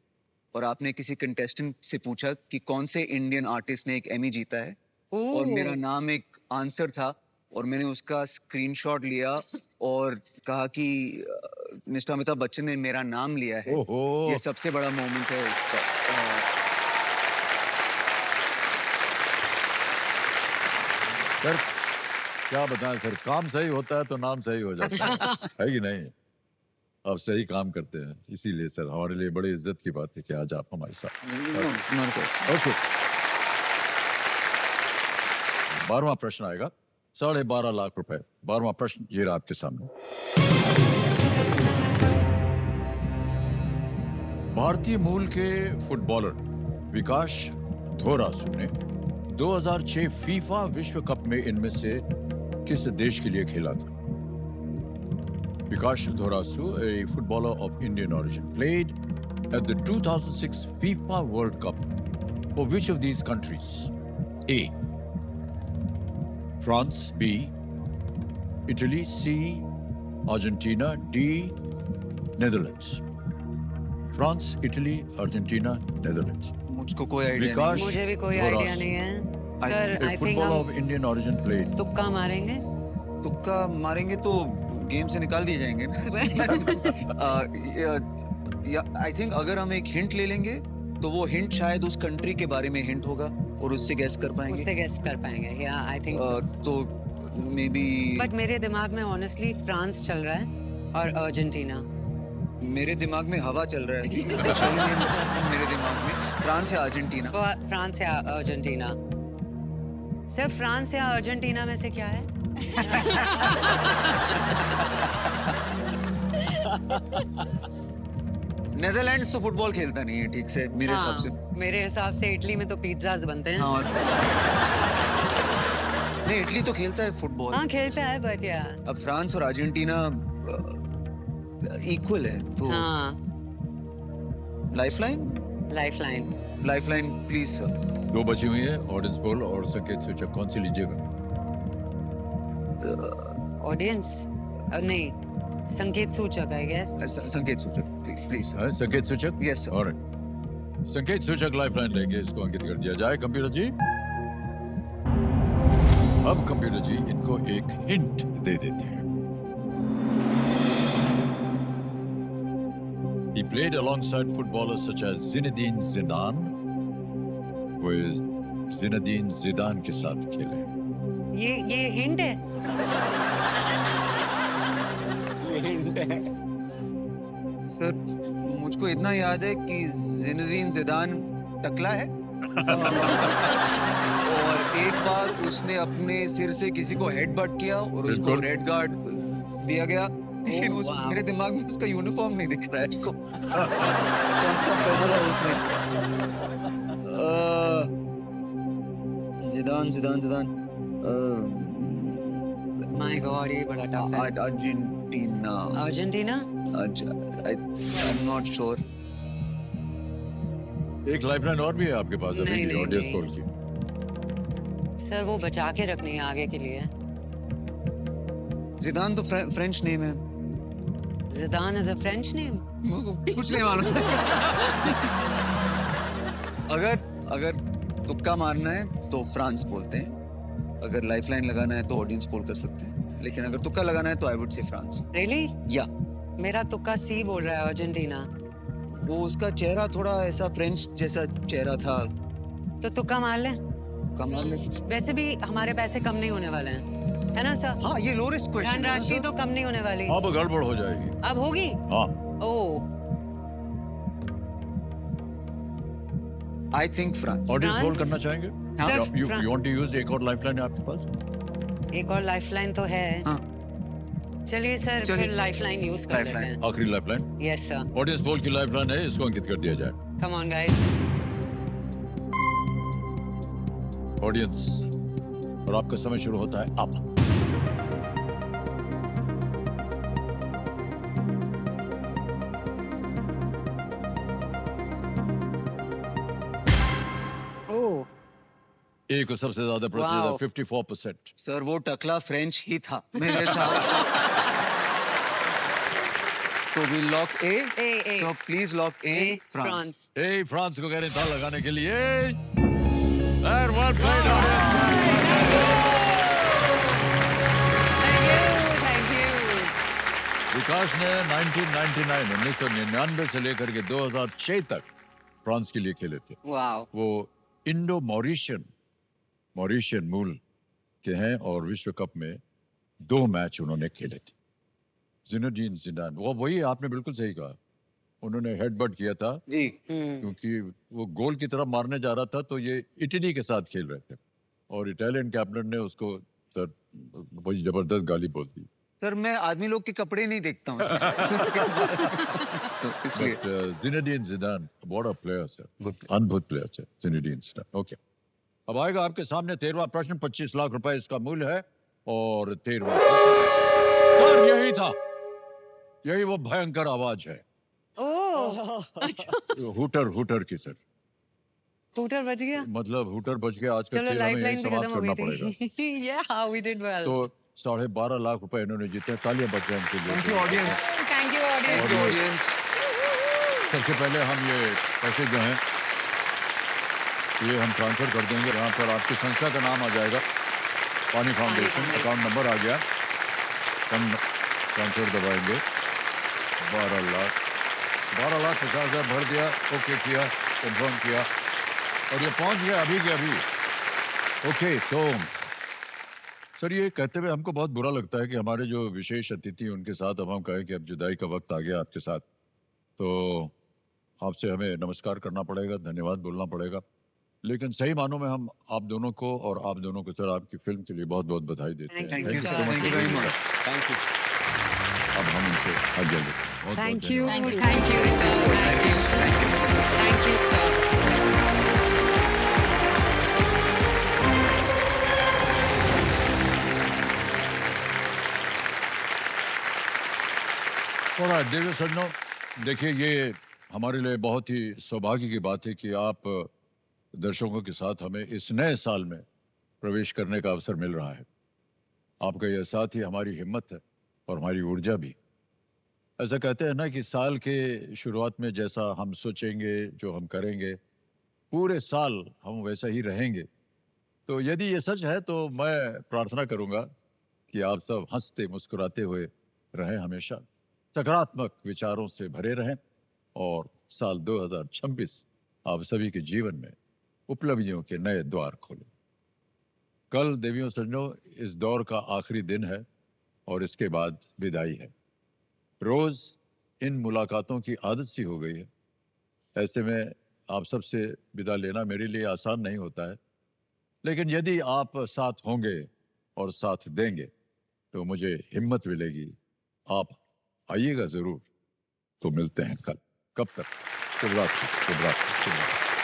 और आपने किसी कंटेस्टेंट से पूछा कि कौन से इंडियन आर्टिस्ट ने एक एमी जीता है, और मेरा नाम एक आंसर था और मैंने उसका स्क्रीनशॉट लिया और कहा कि मिस्टर अमिताभ बच्चन ने मेरा नाम लिया है। ये सबसे बड़ा मोमेंट है उसका। सर क्या बताएं सर, काम सही होता है तो नाम सही हो जाता है कि नहीं? आप सही काम करते हैं, इसीलिए सर हमारे लिए बड़ी इज्जत की बात है कि आज आप हमारे साथ। ओके, 12वां प्रश्न आएगा, 12.5 लाख रुपए। 12वां प्रश्न ये रहा आपके सामने। भारतीय मूल के फुटबॉलर विकास धोरासू ने 2006 फीफा विश्व कप में इनमें से किस देश के लिए खेला था? विकास धोरासू, a footballer of Indian origin, played at the 2006 FIFA World Cup for which of these countries? A. France. B. Italy. C. Argentina. D. Netherlands. France, Italy, Argentina, Netherlands. मुझको कोई आइडिया नहीं। मुझे भी कोई आइडिया नहीं है sir. A I think footballer of Indian origin played. तुक्का मारेंगे। तुक्का मारेंगे तो गेम से निकाल दिए जाएंगे आई थिंक अगर हम एक हिंट ले लेंगे तो वो हिंट शायद उस कंट्री के बारे में हिंट होगा और उससे गेस कर पाएंगे। उससे गेस कर पाएंगे, या आई थिंक तो मे बी। बट मेरे दिमाग में ऑनेस्टली फ्रांस चल रहा है और अर्जेंटीना। मेरे दिमाग में हवा चल रहा है मेरे दिमाग में फ्रांस या अर्जेंटीना। फ्रांस या अर्जेंटीना। सर फ्रांस या अर्जेंटीना में से क्या है? नेदरलैंड्स तो फुटबॉल खेलता नहीं है ठीक से मेरे हिसाब से। मेरे हिसाब से इटली में तो पिज्जाज बनते हैं। हाँ, नहीं इटली तो खेलता है फुटबॉल। हाँ खेलता है, बट या अब फ्रांस और अर्जेंटीना इक्वल है तो। हाँ, लाइफलाइन प्लीज सर। 2 बची हुई है, ऑडियंस पोल और संकेत सूचक, कौन सी लीजिएगा? ऑडियंस नहीं, संकेत सूचक आई गेस। संकेत सूचक प्लीज सर। संकेत सूचक? Yes sir. ऑलराइट, संकेत सूचक लाइफलाइन लेंगे, इसको अंकित कर दिया जाए। कंप्यूटर जी, अब कंप्यूटर जी इनको एक हिंट दे देते हैं। He played alongside footballers such as Zinedine Zidane, वो ज़िनेदीन ज़िदान के साथ खेले। ये हिंट है। सर मुझको इतना याद है कि ज़िनेदीन ज़िदान टकला है और एक बार उसने अपने सिर से किसी को हेडबट किया और उसको रेड कार्ड दिया गया, लेकिन मेरे दिमाग में उसका यूनिफॉर्म नहीं दिख रहा है। कौन सा पहना था उसने? ज़िदान माय गॉड, ये बड़ा टफ है। Argentina I am not sure. एक लाइफलाइन और भी है आपके पास अभी नहीं, ऑडियंस नहीं। पोल की। सर वो बचा के रखनी है आगे के लिए। ज़िदान तो फ्रेंच नेम है। Zidan is a French name. कुछ नहीं मालूम। अगर तुक्का मारना है तो फ्रांस बोलते हैं, अगर लाइफलाइन लगाना है तो ऑडियंस पोल कर सकते हैं, लेकिन अगर तुक्का लगाना है तो I would say France. Really? या मेरा तुक्का सी बोल रहा है, अर्जेंटीना। वो उसका चेहरा थोड़ा ऐसा फ्रेंच जैसा चेहरा था। तो तुक्का मार ले। कमाल ले। वैसे भी हमारे पैसे कम नहीं होने वाले हैं, है ना सर? हाँ, ये लो रिस्क क्वेश्चन है धनराशि तो कम नहीं होने वाली। अब गड़बड़ हो जाएगी। अब होगी? हाँ, oh, I think France. Audience poll France? करना चाहेंगे? Sir, you want to use एक और लाइफलाइन है आपके पास? एक और लाइफलाइन तो है। हाँ। चलिए सर चलिए। फिर लाइफलाइन यूज कर लेते Lifeline. हैं। आखिरी lifeline yes sir. Audience poll की लाइफलाइन है, इसको अंकित कर दिया जाए। Come on guys. ऑडियंस, और आपका समय शुरू होता है अब। ओह ए को सबसे ज्यादा Wow. प्रतिशत 54%। सर वो टकला फ्रेंच ही था मेरे साथ। तो we lock A. A. So please lock A France. France. A France को कह रहे हैं ताल लगाने के लिए। And well played, audience. Thank you. Vikas ने 1999 से लेकर के 2006 तक फ्रांस के लिए खेले थे। वाओ। वो इंडो मॉरिशियन मूल के हैं और विश्व कप में 2 मैच उन्होंने खेले थे। जिनेदिन जिदान, वो वही आपने बिल्कुल सही कहा, उन्होंने हेडबट किया था जी। क्योंकि वो गोल की तरफ मारने जा रहा था, तो ये इटली के साथ खेल रहे थे और इटालियन कैप्टन ने उसको सर बड़ी जबरदस्त गाली बोल दी। सर मैं आदमी लोग के कपड़े नहीं देखता हूँ सर। तो इसलिए but Zinedine Zidane what a player sir, अद्भुत player sir Zinedine Zidane. Okay, अब आएगा आपके सामने 13वां प्रश्न। 25 लाख रुपए इसका मूल्य है और 13वां सर यही था, यही वो भयंकर आवाज है ओह हुटर की सर। टूटर बच गया। मतलब हुटर बच गया। आज का चलो खेल हमें यही लाइफलाइन भी समाप्त खत्म हो करना गई पड़ेगा। थी। या वी डिड वेल। तो 12.5 लाख रुपए इन्होंने जीते हैं। तालियां बज जाए इनके थैंक यू लिए। Audience. Thank you audience. Thank you audience. सबसे पहले हम ये पैसे जो हैं ये हम ट्रांसफर कर देंगे। यहाँ पर आपकी संस्था का नाम आ जाएगा, पानी फाउंडेशन। अकाउंट नंबर आ गया, हम ट्रांसफर दबाएंगे। 12,50,000 भर दिया, ओके किया, कंफर्म किया और ये पहुंच गया अभी के अभी। ओके, तो सर ये कहते हुए हमको बहुत बुरा लगता है कि हमारे जो विशेष अतिथि हैं, उनके साथ अब हम कहें कि अब जुदाई का वक्त आ गया आपके साथ, तो आपसे हमें नमस्कार करना पड़ेगा, धन्यवाद बोलना पड़ेगा। लेकिन सही मानों में हम आप दोनों को और आप दोनों को सर आपकी फिल्म के लिए बहुत बहुत बधाई देते हैं। Thank you so sir, much thank you very much. Thank you. अब हम इनसे आज्ञा लेते हैं। बहुत थैंक बहुत यू धन्यवाद। Thank you sir. Thank you sir. थोड़ा देवी सज्जनों, देखिए ये हमारे लिए बहुत ही सौभाग्य की बात है कि आप दर्शकों के साथ हमें इस नए साल में प्रवेश करने का अवसर मिल रहा है। आपका यह साथ ही हमारी हिम्मत है और हमारी ऊर्जा भी। ऐसा कहते हैं ना कि साल के शुरुआत में जैसा हम सोचेंगे, जो हम करेंगे, पूरे साल हम वैसा ही रहेंगे। तो यदि ये सच है तो मैं प्रार्थना करूंगा कि आप सब हंसते मुस्कुराते हुए रहें, हमेशा सकारात्मक विचारों से भरे रहें और साल 2026 आप सभी के जीवन में उपलब्धियों के नए द्वार खोले। कल देवियों सज्जनों इस दौर का आखिरी दिन है और इसके बाद विदाई है। रोज इन मुलाकातों की आदत सी हो गई है। ऐसे में आप सबसे विदा लेना मेरे लिए आसान नहीं होता है, लेकिन यदि आप साथ होंगे और साथ देंगे तो मुझे हिम्मत मिलेगी। आप आइएगा जरूर। तो मिलते हैं कल। कब तक? शुभ रात्रि, शुभ रात्रि, शुभ रात्रि।